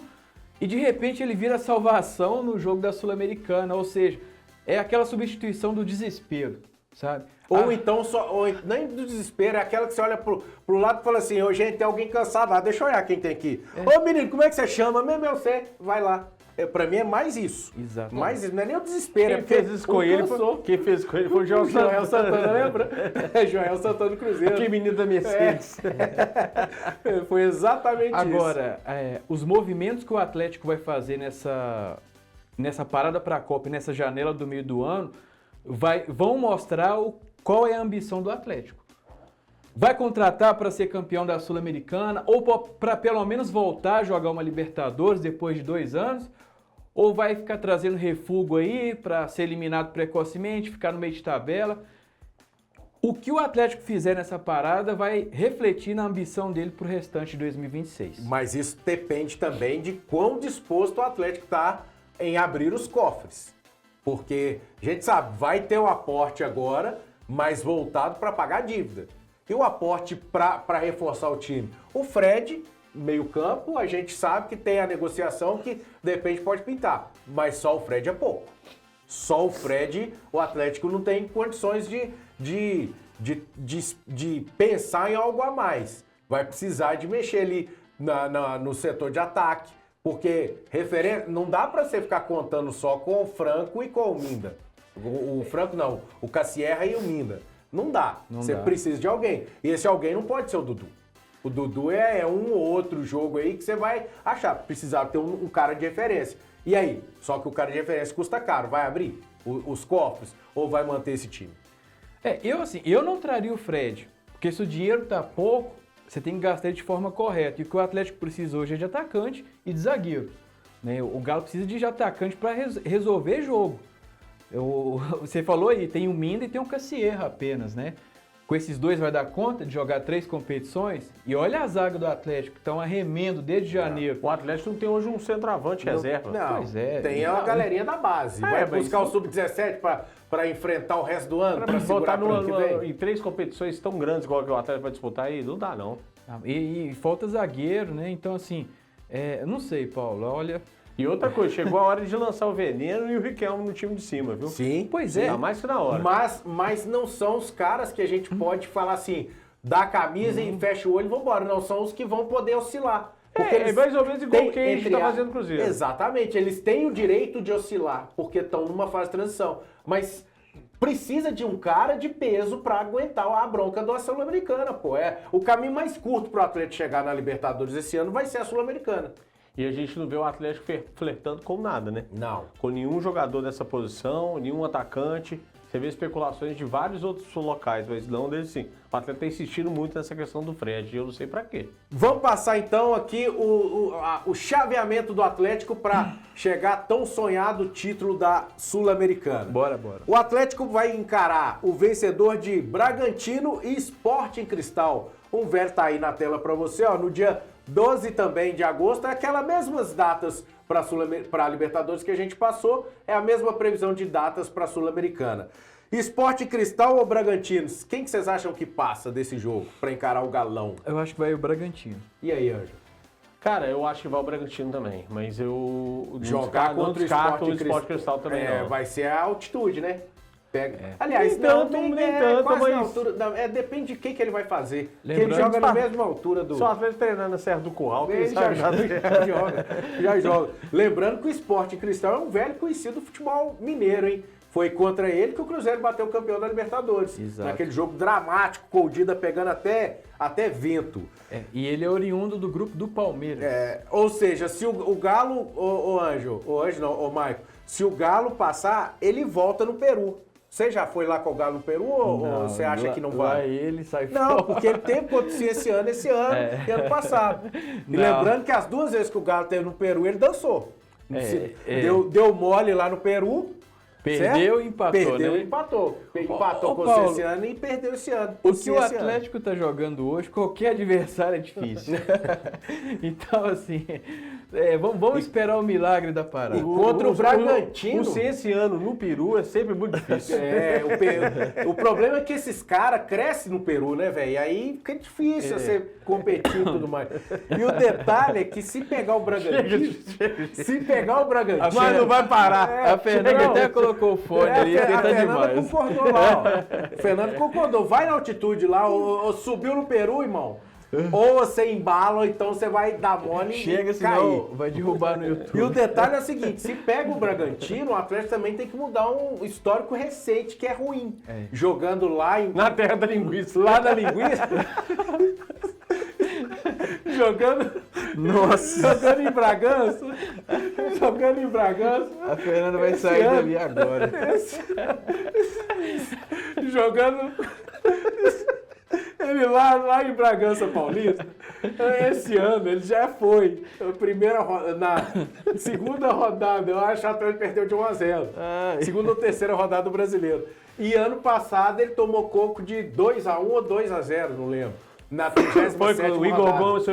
e de repente ele vira salvação no jogo da Sul-Americana, ou seja, é aquela substituição do desespero, sabe? Ou então, nem do desespero, é aquela que você olha pro lado e fala assim, ô gente, tem alguém cansado lá, deixa eu olhar quem tem aqui. Ô menino, como é que você chama? Mesmo eu sei, vai lá. Pra mim é mais isso. Exatamente. Mais isso, não é nem o desespero. Quem fez isso com ele foi o Joel Santana, lembra? Joel Santana do Cruzeiro. Que menino da Mercedes. Foi exatamente isso. Agora, os movimentos que o Atlético vai fazer nessa parada para a Copa, nessa janela do meio do ano, vão mostrar qual é a ambição do Atlético. Vai contratar para ser campeão da Sul-Americana ou para pelo menos voltar a jogar uma Libertadores depois de 2 anos? Ou vai ficar trazendo refúgio aí para ser eliminado precocemente, ficar no meio de tabela? O que o Atlético fizer nessa parada vai refletir na ambição dele para o restante de 2026. Mas isso depende também de quão disposto o Atlético está em abrir os cofres. Porque a gente sabe, vai ter o aporte agora, mas voltado para pagar a dívida. E o aporte para reforçar o time? O Fred, meio campo, a gente sabe que tem a negociação que de repente pode pintar. Mas só o Fred é pouco. Só o Fred, o Atlético não tem condições de pensar em algo a mais. Vai precisar de mexer ali no setor de ataque. Porque não dá para você ficar contando só com o Franco e com o Minda. O Franco não, o Cassierra e o Minda. Não dá. Você precisa de alguém. E esse alguém não pode ser o Dudu. O Dudu é um ou outro jogo aí que você vai achar. Precisar ter um cara de referência. E aí? Só que o cara de referência custa caro. Vai abrir os cofres ou vai manter esse time? Eu não traria o Fred. Porque se o dinheiro tá pouco, você tem que gastar ele de forma correta. E o que o Atlético precisa hoje é de atacante e de zagueiro. Né? O Galo precisa de atacante para resolver jogo. Você falou aí, tem o Minda e tem o Cassierra apenas, né? Com esses dois vai dar conta de jogar 3 competições? E olha a zaga do Atlético, que estão arremendo desde janeiro. O Atlético não tem hoje um centroavante reserva. Não, Pois é. tem a galerinha da base. Vai buscar o Sub-17 para enfrentar o resto do ano, para Voltar segurar pro ano que vem. em 3 competições tão grandes igual que o Atlético vai disputar aí, não dá não. E falta zagueiro, né? Então, assim, não sei, Paulo, olha... E outra coisa, chegou a hora de lançar o Veneno e o Riquelme no time de cima, viu? Sim. Pois é. Tá mais que na hora. Mas não são os caras que a gente pode falar assim, dá a camisa e fecha o olho e vambora. Não, são os que vão poder oscilar. Porque É mais ou menos igual o que a gente tá fazendo no Cruzeiro. Exatamente, eles têm o direito de oscilar, porque estão numa fase de transição. Mas precisa de um cara de peso para aguentar a bronca da Sul-Americana, pô. O caminho mais curto pro Atlético chegar na Libertadores esse ano vai ser a Sul-Americana. E a gente não vê o Atlético flertando com nada, né? Não. Com nenhum jogador dessa posição, nenhum atacante. Você vê especulações de vários outros locais, mas não dele sim. O Atlético está insistindo muito nessa questão do Fred, e eu não sei pra quê. Vamos passar então aqui o chaveamento do Atlético para chegar a tão sonhado título da Sul-Americana. Bora. O Atlético vai encarar o vencedor de Bragantino e Sporting Cristal. O velho tá aí na tela para você, ó, no dia 12 também de agosto, é aquelas mesmas datas para a Libertadores que a gente passou, é a mesma previsão de datas para a Sul-Americana. Sport Cristal ou Bragantinos? Quem que vocês acham que passa desse jogo para encarar o Galão? Eu acho que vai o Bragantino. E aí, Anjo? Cara, eu acho que vai o Bragantino também, mas eu Jogar contra o Sport Cristal também não. Vai ser a altitude, né? É. Aliás, Nem não, tanto, nem nem tanto, tanto, mas... mas- altura, depende de quem que ele vai fazer. Porque Lembrando ele joga que- na mesma altura do... Se o Atlético treinar na Serra do Curral, quem Ele sabe já joga. Lembrando que o Sport Cristal é um velho conhecido do futebol mineiro, hein? Foi contra ele que o Cruzeiro bateu o campeão da Libertadores. Exato. Naquele jogo dramático, com o Dida pegando até vento. E ele é oriundo do grupo do Palmeiras. Ou seja, se o Galo, ô Maico, se o Galo passar, ele volta no Peru. Você já foi lá com o Galo no Peru ou você acha que não vai? Lá ele sai Não, fora. porque ele teve acontecer esse ano e ano passado. E Não. lembrando que as 2 vezes que o Galo teve no Peru, ele dançou. É. Deu mole lá no Peru. Perdeu certo? e empatou, Perdeu né? e empatou. Empatou Ô, com Paulo, você esse ano e perdeu esse ano. O Você que o esse ano. Atlético tá jogando hoje, qualquer adversário é difícil. Então, assim, vamos esperar o milagre da parada. Contra o Bragantino. O ser esse ano no Peru é sempre muito difícil. O problema é que esses caras crescem no Peru, né, velho? Aí fica difícil você competir e tudo mais. E o detalhe é que se pegar o Bragantino... Mas não vai parar. A Fernanda até colocou o fone ali, porque a tá Fernanda demais. concordou lá, ó. Fernanda concordou. Vai na altitude lá, subiu no Peru, irmão. Ou você embala, ou então você vai dar mole Chega, e cair. senão vai derrubar no YouTube. E o detalhe é o seguinte, se pega o Bragantino, o Atlético também tem que mudar um histórico recente, que é ruim. É. Jogando lá em... Na terra da linguiça. Lá na linguiça. Jogando em Bragança. Jogando em Bragança. A Fernanda vai sair ano- dali agora. Jogando. Ele lá em Bragança Paulista. Esse ano ele já foi. Na segunda rodada, eu acho que o Atlético perdeu de 1-0. Ai. Segunda ou terceira rodada do Brasileiro. E ano passado ele tomou coco de 2-1 ou 2-0, não lembro. Na 37ª Foi quando o Igor rodada. Gomes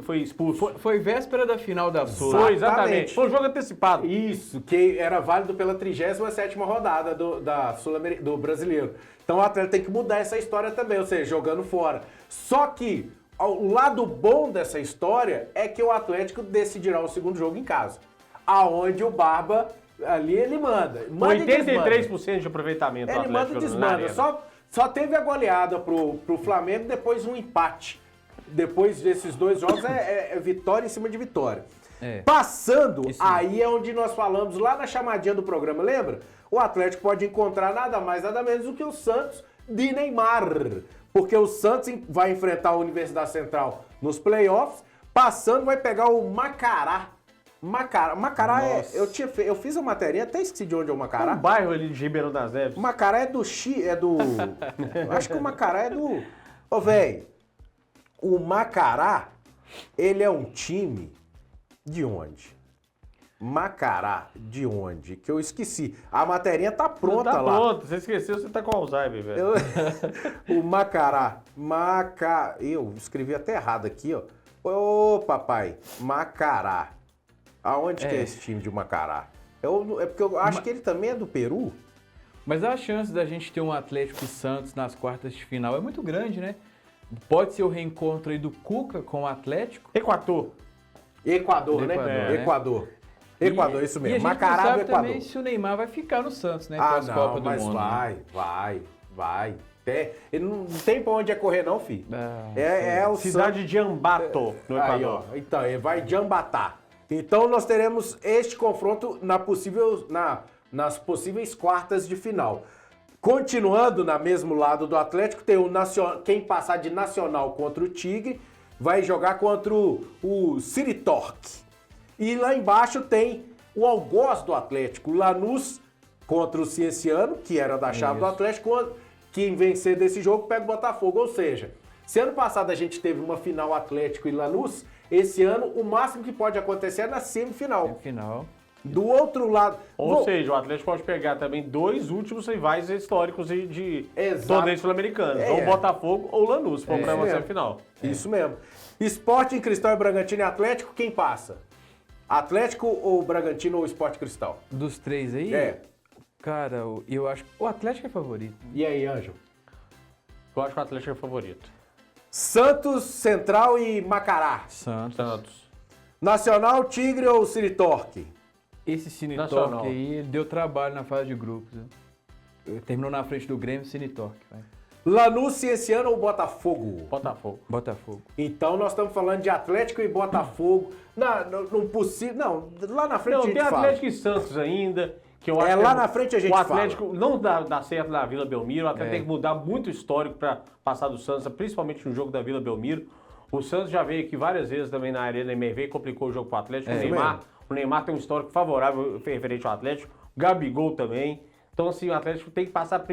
foi expulso. Foi véspera da final da Sula. Foi, Exatamente. exatamente. Foi um jogo antecipado. Isso, que era válido pela 37ª rodada do Brasileiro. Então o Atlético tem que mudar essa história também, ou seja, jogando fora. Só que o lado bom dessa história é que o Atlético decidirá o segundo jogo em casa. Aonde o Barba, ali ele manda. Manda e desmanda. 83% de aproveitamento do Ele manda Atlético e na desmanda. arena. Só teve a goleada pro Flamengo, depois um empate. Depois desses dois jogos é vitória em cima de vitória. É. Passando, Isso. aí é onde nós falamos lá na chamadinha do programa, lembra? O Atlético pode encontrar nada mais, nada menos do que o Santos de Neymar. Porque o Santos vai enfrentar a Universidade Central nos playoffs, passando vai pegar o Macará. Macará Nossa. eu fiz a matéria, até esqueci de onde é o Macará. Um bairro ali de Ribeirão das Neves. O Macará é do eu acho que o Macará é do... Ô, velho, o Macará, ele é um time de onde? Macará, de onde? Que eu esqueci. A materinha tá pronta Tá lá. pronto, você esqueceu, você tá com Alzheimer, velho. O Macará. Eu escrevi até errado aqui, ó. Ô, papai, Macará. Aonde que é esse time de Macará? É porque eu acho que ele também é do Peru. Mas a chance da gente ter um Atlético e Santos nas quartas de final é muito grande, né? Pode ser o reencontro aí do Cuca com o Atlético. Equator. Equador, né? Equador, né? Equador, isso E a mesmo. gente não Macará do sabe Equador. também se o Neymar vai ficar no Santos, né? Ah, Pós-Copa não, do mas Mundo, né? vai. Ele não tem pra onde é correr não, filho. Ah, É o Cidade de Ambato, no Aí, Equador. ó. Então, ele vai de Ambatá. Então, nós teremos este confronto nas possíveis quartas de final. Continuando na mesmo lado do Atlético, tem quem passar de Nacional contra o Tigre vai jogar contra o City Torque. E lá embaixo tem o algoz do Atlético, Lanús contra o Cienciano, que era da chave do Atlético, quem vencer desse jogo pega o Botafogo. Ou seja, se ano passado a gente teve uma final Atlético e Lanús, esse ano o máximo que pode acontecer é na semifinal. Final. Do outro lado... Ou seja, o Atlético pode pegar também dois últimos rivais históricos de Exato. torneios sul-americanos. Ou Botafogo ou Lanús, se for para uma mesmo. semifinal. Isso mesmo. Sporting, Cristal e Bragantino e Atlético, quem passa? Atlético ou Bragantino ou Sport Cristal? Dos três aí? É. Cara, eu acho que o Atlético é favorito. E aí, Ângelo? Eu acho que o Atlético é o favorito. Santos, Central e Macará. Santos. Nacional, Tigre ou City Torque? Esse Cine Nacional. Torque aí, ele deu trabalho na fase de grupos. Né? Terminou na frente do Grêmio, Cine Torque. Vai. Lanús, Cienciano ou Botafogo? Botafogo. Botafogo. Então nós estamos falando de Atlético e Botafogo. Não possível. Não, lá na frente Não, a gente tem fala. Atlético e Santos ainda, que eu acho que lá na frente a gente o fala. Atlético não dá certo na Vila Belmiro, o Atlético tem que mudar muito o histórico para passar do Santos, principalmente no jogo da Vila Belmiro. O Santos já veio aqui várias vezes também na Arena MRV e complicou o jogo para o Atlético. O Neymar tem um histórico favorável referente ao Atlético, Gabigol também. Então, assim, o Atlético tem que passar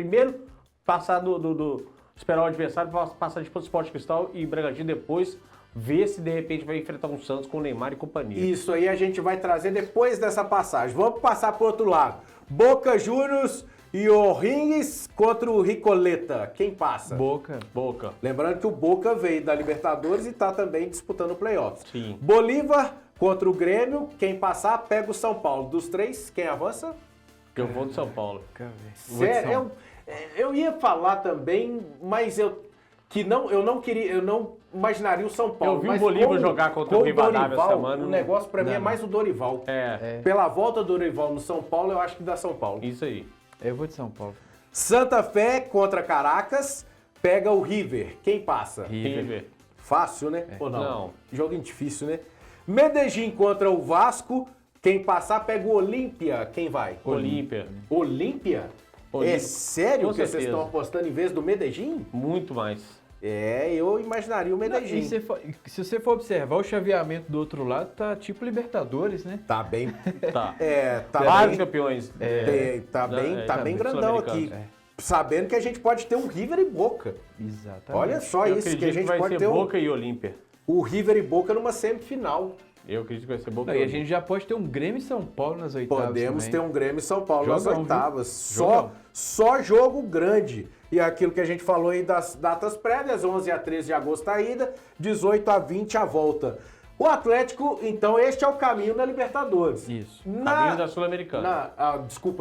esperar o adversário, passar de Sport Cristal e Bragantino, depois ver se de repente vai enfrentar um Santos com Neymar e companhia. Isso aí a gente vai trazer depois dessa passagem. Vamos passar para o outro lado. Boca Juniors e O'Higgins contra o Ricoleta. Quem passa? Boca. Lembrando que o Boca veio da Libertadores e está também disputando o playoffs. Sim. Bolívar contra o Grêmio. Quem passar, pega o São Paulo. Dos três, quem avança? Eu vou de São Paulo. Sério? Eu ia falar também, mas eu não imaginaria o São Paulo. Eu vi o mas Bolívar jogar contra o Rivadavia essa semana. O negócio pra mim é mais o Dorival. Pela volta do Dorival no São Paulo, eu acho que dá São Paulo. Isso aí. Eu vou de São Paulo. Santa Fé contra Caracas, pega o River. Quem passa? River. fácil, né? Ou não? Não. Joguinho difícil, né? Medellín contra o Vasco. Quem passar pega o Olímpia. Quem vai? Olímpia. Olímpia? É Olímpia. sério Com que vocês certeza. estão apostando em vez do Medellín? Muito mais. É, eu imaginaria o Medellín. Se você for observar o chaveamento do outro lado, tá tipo Libertadores, né? Tá bem. Tá. Tá Vários bem, campeões. tá bem grandão aqui. sul-americanos. Sabendo que a gente pode ter um River e Boca. Exatamente. Olha só Eu isso, que a acredito gente vai pode ser ter Boca e Olímpia. o River e Boca numa semifinal. Eu acredito que vai ser Boca Não, e e a Olímpia. gente já pode ter um Grêmio e São Paulo nas oitavas. Podemos também. ter um Grêmio e São Paulo nas Jogão, viu? oitavas. Jogão. Só jogo grande. E aquilo que a gente falou aí das datas prévias, 11 a 13 de agosto a ida, 18 a 20 a volta. O Atlético, então, este é o caminho na Libertadores. Isso. Caminho da Sul-Americana.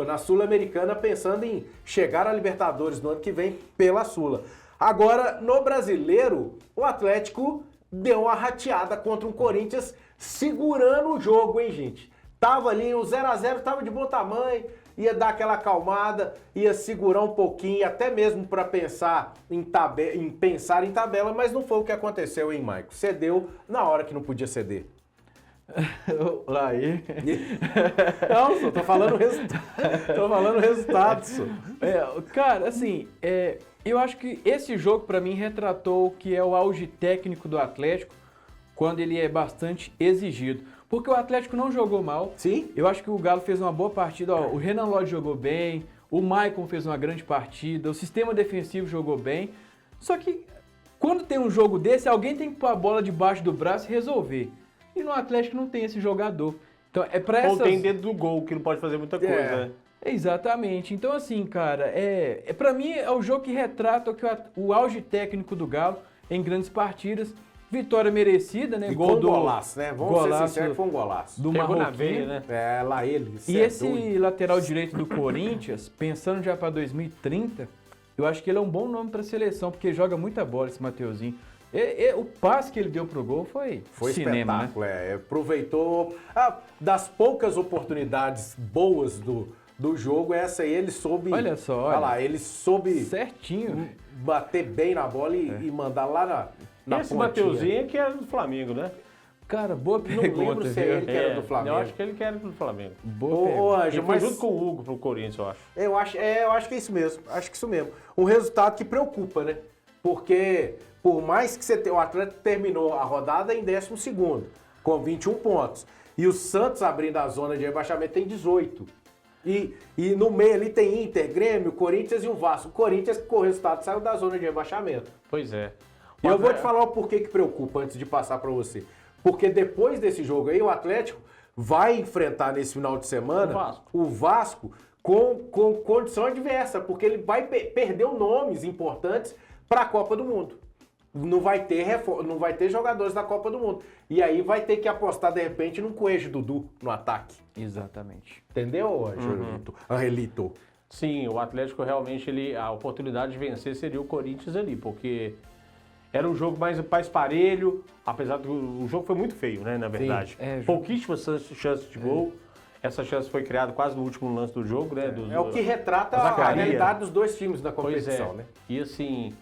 Na Sul-Americana, pensando em chegar à Libertadores no ano que vem pela Sula. Agora, no Brasileiro, o Atlético deu uma rateada contra um Corinthians segurando o jogo, hein, gente? Tava ali, o 0x0 tava de bom tamanho, ia dar aquela acalmada, ia segurar um pouquinho, até mesmo para pensar em tabela, mas não foi o que aconteceu, hein, Maico? Cedeu na hora que não podia ceder. Lá aí. Não, só tô falando resultado. Tô falando resultado, só. Cara, assim, eu acho que esse jogo pra mim retratou o que é o auge técnico do Atlético quando ele é bastante exigido. Porque o Atlético não jogou mal. Sim. Eu acho que o Galo fez uma boa partida. Ó, o Renan Lodge jogou bem, o Maicon fez uma grande partida, o sistema defensivo jogou bem. Só que quando tem um jogo desse, alguém tem que pôr a bola debaixo do braço e resolver. E no Atlético não tem esse jogador. Então é pra essas... Ou tem dentro do gol, que não pode fazer muita coisa, né? Exatamente. Então, assim, cara, pra mim é o jogo que retrata o auge técnico do Galo em grandes partidas. Vitória merecida, né? E com golaço, né? Vamos ser sinceros que foi um golaço. do Pegou na Marroquino. veia, né? É, lá ele. E esse lateral direito do Corinthians, pensando já para 2030, eu acho que ele é um bom nome para a seleção, porque joga muita bola esse Mateuzinho. O passe que ele deu pro gol foi cinema, né? espetáculo, aproveitou das poucas oportunidades boas do jogo, essa aí ele soube... Olha só, Olha lá, ele soube Certinho. bater bem na bola e mandar lá na Esse pontinha. Mateuzinho é que era do Flamengo, né? Cara, boa Não pergunta, lembro se é ele que viu? era do Flamengo. Eu acho que ele que era do Flamengo. Boa Ô, pergunta. Ângelo, Ele foi mas junto com o Hugo pro Corinthians, eu acho. eu acho que é isso mesmo. Acho que isso mesmo. Um resultado que preocupa, né? Porque por mais que o Atlético terminou a rodada em 12º, com 21 pontos. E o Santos, abrindo a zona de rebaixamento, tem 18. E no meio ali tem Inter, Grêmio, Corinthians e o Vasco. O Corinthians, com o resultado, saiu da zona de rebaixamento. Pois é. E eu vou te falar o porquê que preocupa antes de passar para você. Porque depois desse jogo aí, o Atlético vai enfrentar nesse final de semana o Vasco com condição adversa, porque ele vai perder nomes importantes para a Copa do Mundo. Não vai ter jogadores da Copa do Mundo. E aí vai ter que apostar, de repente, num Coelho Dudu no ataque. Exatamente. Entendeu, Angelito? Sim, o Atlético realmente, a oportunidade de vencer seria o Corinthians ali, porque era um jogo mais parelho, apesar do o jogo foi muito feio, né, na verdade. Pouquíssimas chances de gol. Essa chance foi criada quase no último lance do jogo, né? É o que retrata a realidade dos dois times na competição, né? E assim,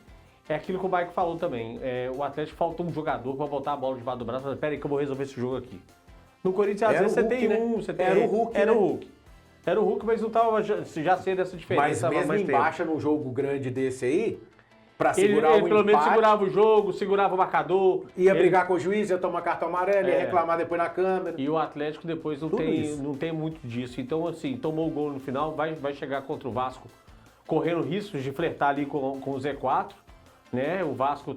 é aquilo que o Mike falou também. O Atlético faltou um jogador para botar a bola debaixo do braço e falar, peraí que eu vou resolver esse jogo aqui. No Corinthians, às vezes, você tem um, você tem... Era o Hulk, Era né? o Hulk. Era o Hulk, mas não tava já sei dessa diferença. Mas mesmo em baixa num jogo grande desse aí, pra Ele segurar o pelo menos empate, segurava o jogo, segurava o marcador. ia brigar com o juiz, ia tomar cartão amarelo, ia reclamar depois na câmera. E o Atlético depois não tem muito disso. Então, assim, tomou o gol no final, vai chegar contra o Vasco correndo riscos de flertar ali com o Z4, né? O Vasco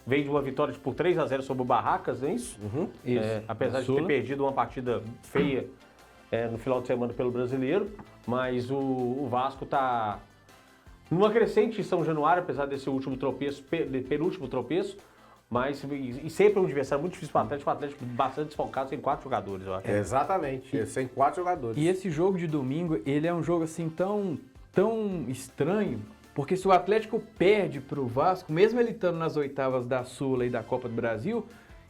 veio de uma vitória por 3-0 sobre o Barracas, não é isso? Isso. Apesar de ter perdido uma partida feia no final de semana pelo Brasileiro, mas o Vasco está numa crescente em São Januário, apesar desse último tropeço, penúltimo tropeço, mas e sempre um adversário muito difícil para o Atlético bastante desfalcado, sem 4 jogadores, eu acho. Exatamente, sem 4 jogadores. E esse jogo de domingo, ele é um jogo assim tão estranho, porque se o Atlético perde para o Vasco, mesmo ele estando nas oitavas da Sula e da Copa do Brasil,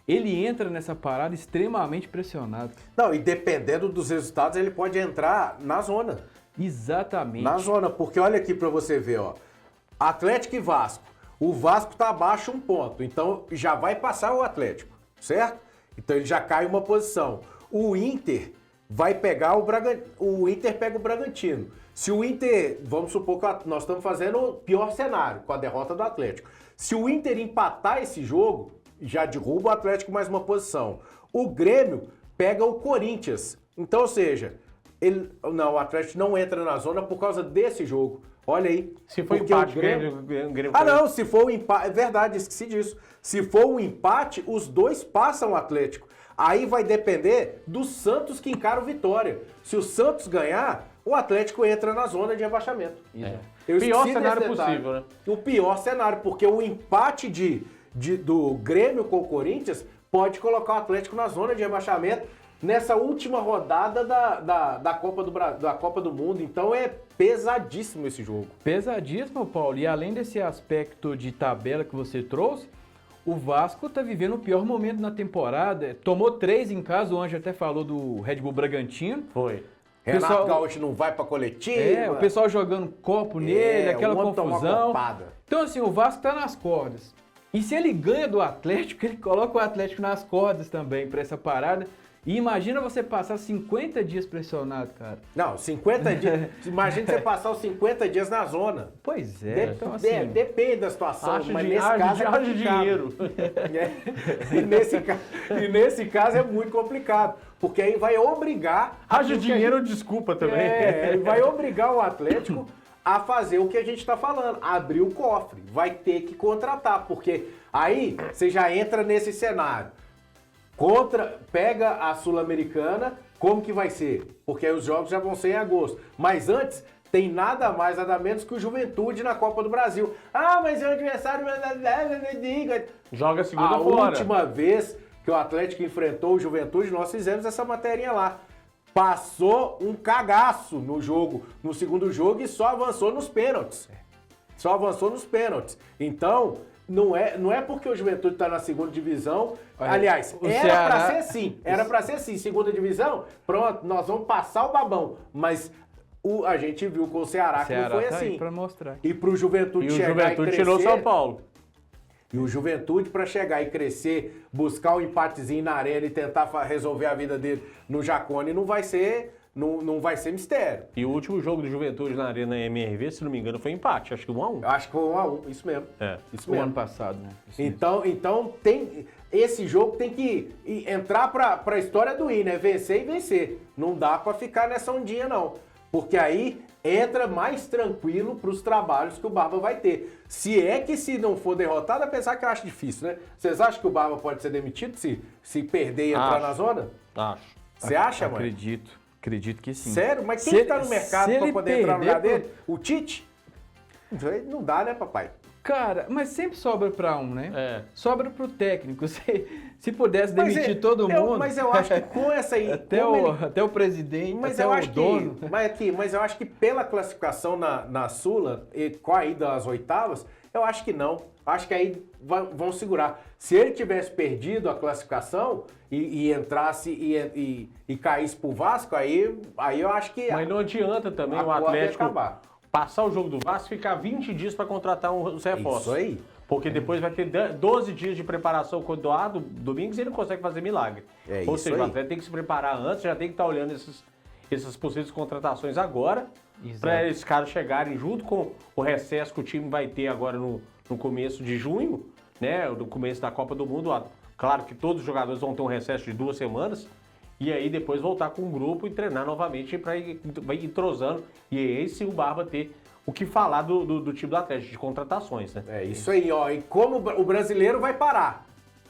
ele entra nessa parada extremamente pressionado. Não, e dependendo dos resultados, ele pode entrar na zona. Exatamente. Na zona, porque olha aqui pra você ver, ó. Atlético e Vasco. O Vasco tá abaixo 1 ponto, então já vai passar o Atlético, certo? Então ele já cai uma posição. O Inter vai pegar o Inter pega o Bragantino. Se o Inter, vamos supor que nós estamos fazendo o pior cenário, com a derrota do Atlético. Se o Inter empatar esse jogo, já derruba o Atlético mais uma posição. O Grêmio pega o Corinthians. Então, ou seja, o Atlético não entra na zona por causa desse jogo. Olha aí. Se for empate, o Grêmio... Ah, não, se for um empate... É verdade, esqueci disso. Se for um empate, os dois passam o Atlético. Aí vai depender do Santos que encara o Vitória. Se o Santos ganhar, o Atlético entra na zona de rebaixamento. O pior cenário possível, né? O pior cenário, porque o empate do Grêmio com o Corinthians pode colocar o Atlético na zona de rebaixamento nessa última rodada da Copa do Mundo. Então é pesadíssimo esse jogo. Pesadíssimo, Paulo. E além desse aspecto de tabela que você trouxe, o Vasco está vivendo o pior momento na temporada. Tomou 3 em casa, o Anjo até falou do Red Bull Bragantino. Foi. Renato Gaúcho não vai pra coletiva. O pessoal jogando copo nele, aquela confusão. Então assim, o Vasco tá nas cordas. E se ele ganha do Atlético, ele coloca o Atlético nas cordas também pra essa parada. E imagina você passar 50 dias pressionado, cara. Não, 50 dias. Imagina você passar os 50 dias na zona. Pois é. Então, assim, depende da situação, mas nesse caso é de dinheiro. E nesse caso é muito complicado, porque aí vai obrigar... Haja dinheiro, desculpa também. Ele vai obrigar o Atlético a fazer o que a gente está falando, abrir o cofre. Vai ter que contratar, porque aí você já entra nesse cenário. Pega a Sul-Americana, como que vai ser? Porque aí os jogos já vão ser em agosto. Mas antes, tem nada mais, nada menos que o Juventude na Copa do Brasil. Ah, mas é o adversário... Joga segunda fora. A última vez que o Atlético enfrentou o Juventude, nós fizemos essa materinha lá. Passou um cagaço no segundo jogo e só avançou nos pênaltis. Então... Não é porque o Juventude está na segunda divisão. Olha, aliás, era para ser assim. Era para ser assim. Segunda divisão, pronto, nós vamos passar o babão. Mas a gente viu com o Ceará que não foi tá assim. Para mostrar. E para o Juventude chegar e crescer... tirou São Paulo. E o Juventude, para chegar e crescer, buscar um empatezinho na arena e tentar resolver a vida dele no Jacone, não vai ser mistério. E o último jogo do Juventude na Arena MRV, se não me engano, foi empate. Acho que 1-1. Acho que foi 1-1, isso mesmo. Isso o mesmo. ano passado, né? Então esse jogo tem que entrar para a história do I, né? Vencer e vencer. Não dá para ficar nessa ondinha, não. Porque aí entra mais tranquilo para os trabalhos que o Barba vai ter. Se não for derrotado, apesar que eu acho difícil, né? Vocês acham que o Barba pode ser demitido se perder e entrar na zona? Acho. Você acha, mano? Acredito que sim. Sério? Mas quem está no mercado para poder entrar no lugar dele? O Tite? Não dá, né, papai? Cara, mas sempre sobra para um, né? Sobra pro técnico. Se pudesse Mas demitir todo mundo... Mas eu acho que com essa aí... até o presidente, até o dono... Mas eu acho que pela classificação na Sula, e com a ida às oitavas, eu acho que não. Acho que aí vão segurar. Se ele tivesse perdido a classificação e entrasse e caísse pro Vasco, aí eu acho que... Mas não adianta também o Atlético passar o jogo do Vasco e ficar 20 dias para contratar os reforços. Isso aí. Porque depois vai ter 12 dias de preparação com o Eduardo Domingos e ele não consegue fazer milagre. Ou seja, o Atlético tem que se preparar antes, já tem que estar olhando essas possíveis contratações agora, para esses caras chegarem junto com o recesso que o time vai ter agora no começo de junho, né, no começo da Copa do Mundo. Claro que todos os jogadores vão ter um recesso de 2 semanas, e aí depois voltar com o grupo e treinar novamente para ir entrosando. E aí sim o Barba ter o que falar do time do Atlético, de contratações, né? É isso aí, ó. E como o brasileiro vai parar?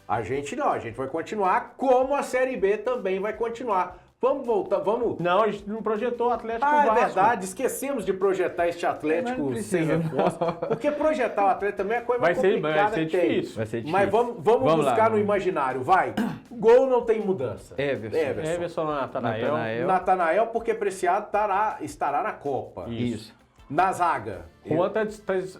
A gente não, a gente vai continuar, como a Série B também vai continuar. Vamos voltar, vamos... Não, a gente não projetou o Atlético Vasco. É verdade, esquecemos de projetar este Atlético sem reforço. Porque projetar o Atlético também é coisa mais complicada. Vai ser difícil. Vai ser difícil. Mas vamos buscar no imaginário, vai. Gol não tem mudança. Everson Natanael, porque Preciado estará na Copa. Isso. Na zaga. Juan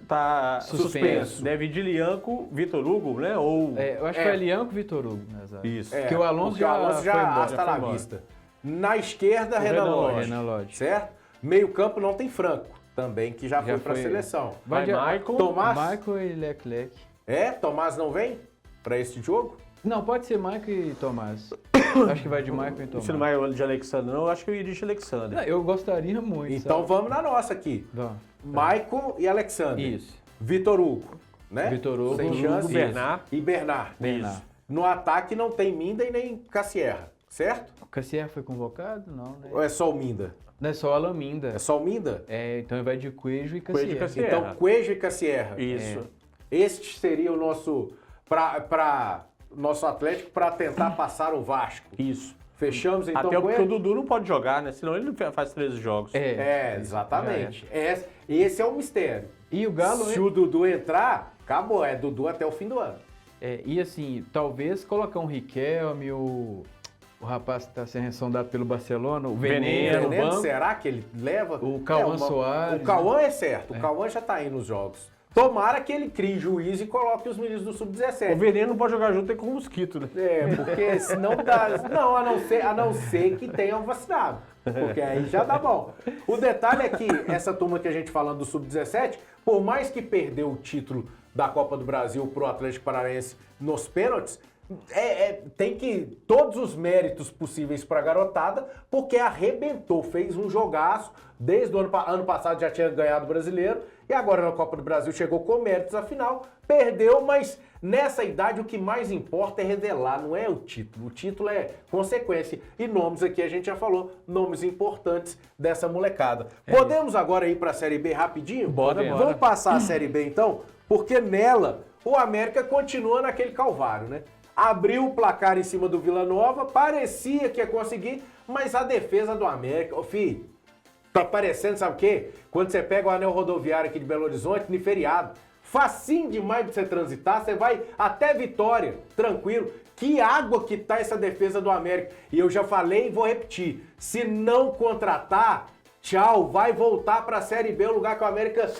tá suspenso. David Lianco, Vitor Hugo, né? Eu acho que foi Lianco e Vitor Hugo na zaga. Isso. Porque o Alonso já está na vista. Na esquerda, Renan Lodge. Lodge. Certo? Meio campo não tem Franco. também, que já foi para a foi. seleção. Vai Michael, Tomás? Michael e Leclerc. Tomás não vem para esse jogo? Não, pode ser Michael e Tomás. Acho que vai de Michael e Tomás. Se não vai de Alexander, não, eu acho que eu iria de Alexander. Não, eu gostaria muito. Então sabe? vamos na nossa aqui. Vamos. Michael e Alexander. Isso. Vitor Hugo, né? Vitor Hugo, sem Hugo, chance. Bernard. E Bernard. Bernard. Isso. No ataque não tem Minda e nem Cassierra, certo? O Cassier foi convocado? Não, né? Ou é só o Minda? Não é só a Laminda. É só o Minda? Então ele vai de Coelho e Coelho e Cassier. Cassier. Então, Coelho e Cassierra. Isso. Este seria o nosso para nosso Atlético para tentar passar o Vasco. Isso. Fechamos então Até com porque o ele? Dudu não pode jogar, né? Senão ele não faz 13 jogos. Exatamente. Esse é o mistério. E o Galo... Se o Dudu entrar, acabou. É Dudu até o fim do ano. E assim, talvez colocar um Riquelme, o rapaz que está sendo sondado pelo Barcelona, o Veneno, no Veneno, banco. será que ele leva? O Cauã Soares, O Cauã é certo. O Cauã já tá aí nos jogos. Tomara que ele crie juiz e coloque os meninos do O Sub-17. Veneno não pode jogar junto com o Mosquito, né? Porque senão dá... Não, a não ser que tenham vacinado. Porque aí já dá bom. O detalhe é que essa turma que a gente falando do Sub-17, por mais que perdeu o título da Copa do Brasil pro Atlético Paranaense nos pênaltis, tem que todos os méritos possíveis para a garotada, porque arrebentou, fez um jogaço, desde o ano passado já tinha ganhado o Brasileiro, e agora na Copa do Brasil chegou com méritos à final, perdeu, mas nessa idade o que mais importa é revelar, não é o título é consequência, e nomes aqui a gente já falou, nomes importantes dessa molecada. Podemos agora ir para a Série B rapidinho? Bora. Vamos passar a Série B então, porque nela o América continua naquele calvário, né? Abriu o placar em cima do Vila Nova, parecia que ia conseguir, mas a defesa do América, tá parecendo, sabe o quê? Quando você pega o anel rodoviário aqui de Belo Horizonte, no feriado, facinho demais de você transitar, você vai até Vitória, tranquilo. Que água que tá essa defesa do América. E eu já falei e vou repetir, se não contratar, tchau, vai voltar para a Série B, o lugar que o América...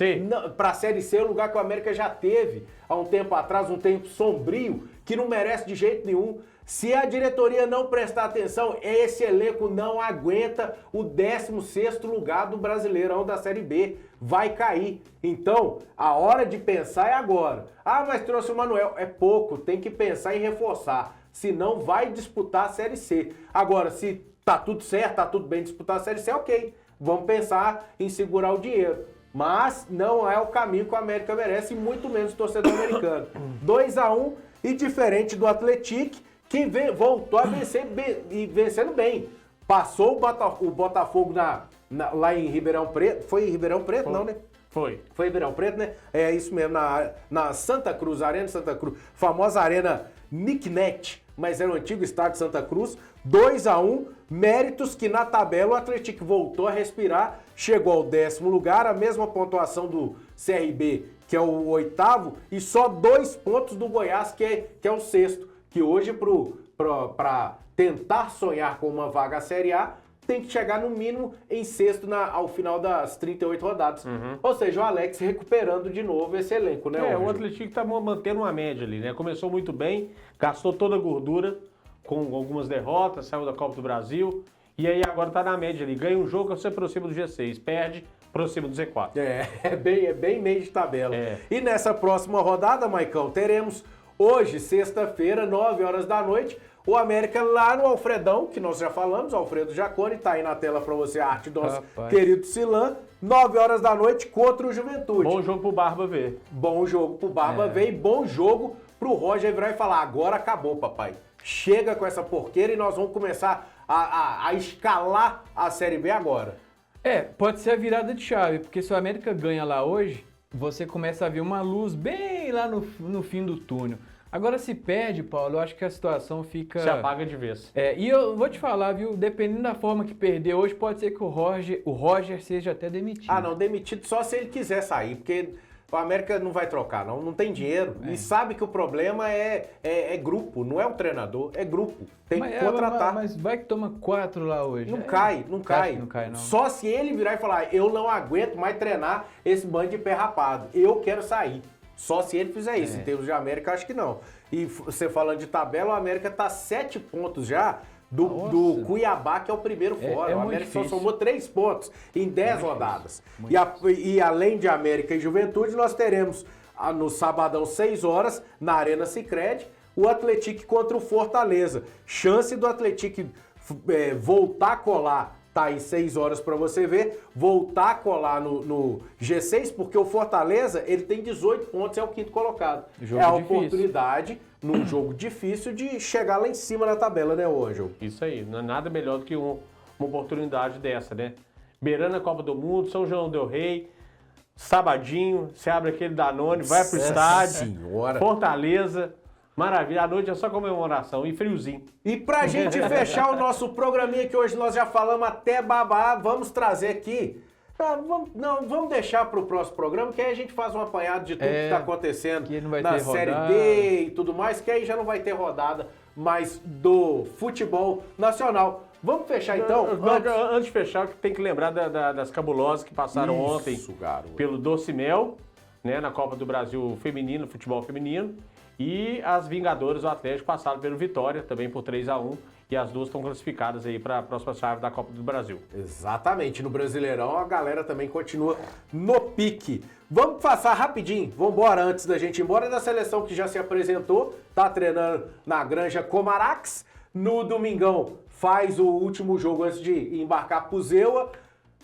Para a Série C, o lugar que o América já teve há um tempo atrás, um tempo sombrio, que não merece de jeito nenhum. Se a diretoria não prestar atenção, esse elenco não aguenta o 16º lugar do Brasileirão da Série B. Vai cair. Então, a hora de pensar é agora. Ah, mas trouxe o Manuel. É pouco, tem que pensar em reforçar. Senão vai disputar a Série C. Agora, se tá tudo certo, tá tudo bem disputar a Série C, ok. Vamos pensar em segurar o dinheiro. Mas não é o caminho que o América merece, e muito menos o torcedor americano. 2-1, e diferente do Atlético, que voltou a vencer e vencendo bem. Passou o Botafogo lá em Ribeirão Preto. Foi em Ribeirão Preto, Foi. não, né? Foi. Foi em Ribeirão Preto, né? É isso mesmo, na Santa Cruz, Arena Santa Cruz. Famosa Arena Nicknet, mas era o antigo estádio Santa Cruz. 2-1, méritos que na tabela o Atlético voltou a respirar, chegou ao 10º lugar, a mesma pontuação do CRB, que é o 8º, e só 2 pontos do Goiás, que é o 6º, que hoje para tentar sonhar com uma vaga à Série A, tem que chegar no mínimo em 6º ao final das 38 rodadas. Ou seja, o Alex recuperando de novo esse elenco, né? O Atlético tá mantendo uma média ali, né? Começou muito bem, gastou toda a gordura com algumas derrotas, saiu da Copa do Brasil, e aí agora tá na média ali. Ganha um jogo, você aproxima do G6, perde, aproxima do Z4. É bem meio de tabela. É. E nessa próxima rodada, Maicão, teremos hoje, sexta-feira, 9 horas da noite, o América lá no Alfredão, que nós já falamos, Alfredo Jaconi, tá aí na tela pra você a arte do nosso querido Silan, 9 horas da noite contra o Juventude. Bom jogo pro Barba ver. Bom jogo pro Barba ver e bom jogo pro Roger virar e falar, agora acabou, papai. Chega com essa porqueira e nós vamos começar a escalar a Série B agora. Pode ser a virada de chave, porque se o América ganha lá hoje, você começa a ver uma luz bem lá no fim do túnel. Agora, se perde, Paulo, eu acho que a situação fica... Se apaga de vez. E eu vou te falar, viu, dependendo da forma que perder hoje, pode ser que o Roger seja até demitido. Ah, não, demitido só se ele quiser sair, porque o América não vai trocar, não tem dinheiro. E sabe que o problema é grupo, não é o treinador, é grupo. Tem que contratar. Mas vai que toma 4 lá hoje. Não cai. Não cai, não. Só se ele virar e falar, eu não aguento mais treinar esse bando de pé rapado, eu quero sair. Só se ele fizer isso. Em termos de América, acho que não. E você falando de tabela, o América tá 7 pontos já do Cuiabá, que é o primeiro fora. é o muito América só difícil. somou 3 pontos em 10 rodadas. E além de América e Juventude, nós teremos no sabadão, 6 horas, na Arena Sicredi, o Atlético contra o Fortaleza. Chance do Atlético voltar a colar, tá aí 6 horas para você ver, voltar a colar no G6, porque o Fortaleza, ele tem 18 pontos, é o 5º colocado. Jogo é a difícil. oportunidade, num jogo difícil, de chegar lá em cima na tabela, né, Ângelo? Isso aí, não é nada melhor do que uma oportunidade dessa, né? Beirando a Copa do Mundo, São João del Rei, sabadinho, você abre aquele Danone, vai pro estádio, Senhora. Fortaleza, maravilha, a noite é só comemoração e friozinho. E pra gente fechar o nosso programinha, que hoje nós já falamos até babá, vamos trazer aqui. Vamos deixar pro próximo programa, que aí a gente faz um apanhado de tudo que tá acontecendo que não vai na ter Série rodada. D e tudo mais, que aí já não vai ter rodada mais do futebol nacional. Vamos fechar então? Antes de fechar, tem que lembrar das cabulosas que passaram ontem garoto. pelo Doce Mel, né, na Copa do Brasil feminino, futebol feminino. E as Vingadoras do Atlético passaram pelo Vitória, também por 3-1. E as duas estão classificadas aí para a próxima chave da Copa do Brasil. Exatamente. No Brasileirão, a galera também continua no pique. Vamos passar rapidinho, vamos embora antes da gente ir embora, da seleção que já se apresentou, tá treinando na Granja Comarax. No domingão, faz o último jogo antes de embarcar pro Zewa.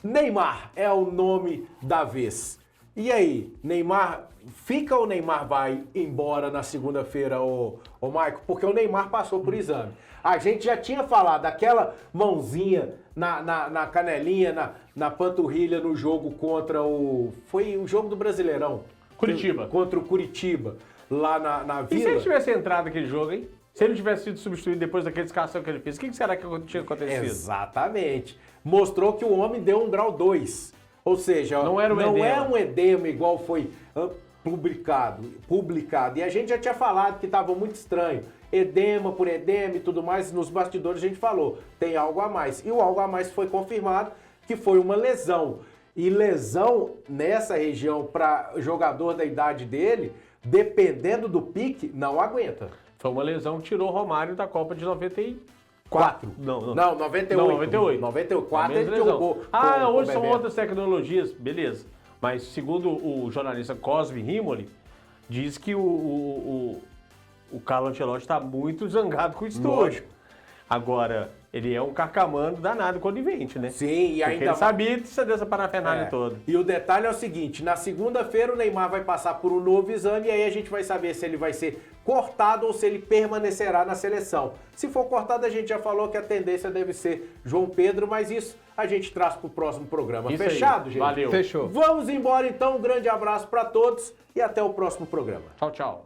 Neymar é o nome da vez. E aí, Neymar fica ou Neymar vai embora na segunda-feira, ô Maico? Porque o Neymar passou por exame. A gente já tinha falado daquela mãozinha na canelinha, na panturrilha no jogo contra o... Foi o jogo do Brasileirão. Curitiba. Contra o Curitiba, lá na E se Vila. ele tivesse entrado naquele jogo, hein? Se ele tivesse sido substituído depois daquele descanso que ele fez, o que será que tinha acontecido? Exatamente. Mostrou que o homem deu um grau 2. Ou seja, Não era um não edema. é um edema igual foi publicado. E a gente já tinha falado que estava muito estranho. Edema por edema e tudo mais. Nos bastidores a gente falou, tem algo a mais. E o algo a mais foi confirmado que foi uma lesão. E lesão nessa região para jogador da idade dele, dependendo do pique, não aguenta. Foi uma lesão que tirou o Romário da Copa de 4. Não, Não, 98. Não, 98. 94 A ele mesma lesão. jogou. Hoje são outras tecnologias, beleza. Mas segundo o jornalista Cosme Rimoli, diz que o Carlo Ancelotti está muito zangado com o estúdio. Lógico. Agora, ele é um carcamano danado conivente, né? Sim, e Porque ainda ele sabia dessa parafernália É. toda. E o detalhe é o seguinte, na segunda-feira o Neymar vai passar por um novo exame e aí a gente vai saber se ele vai ser cortado ou se ele permanecerá na seleção. Se for cortado, a gente já falou que a tendência deve ser João Pedro, mas isso a gente traz para o próximo programa. Isso aí. Fechado, gente? Valeu. Fechou. Vamos embora então, um grande abraço para todos e até o próximo programa. Tchau, tchau.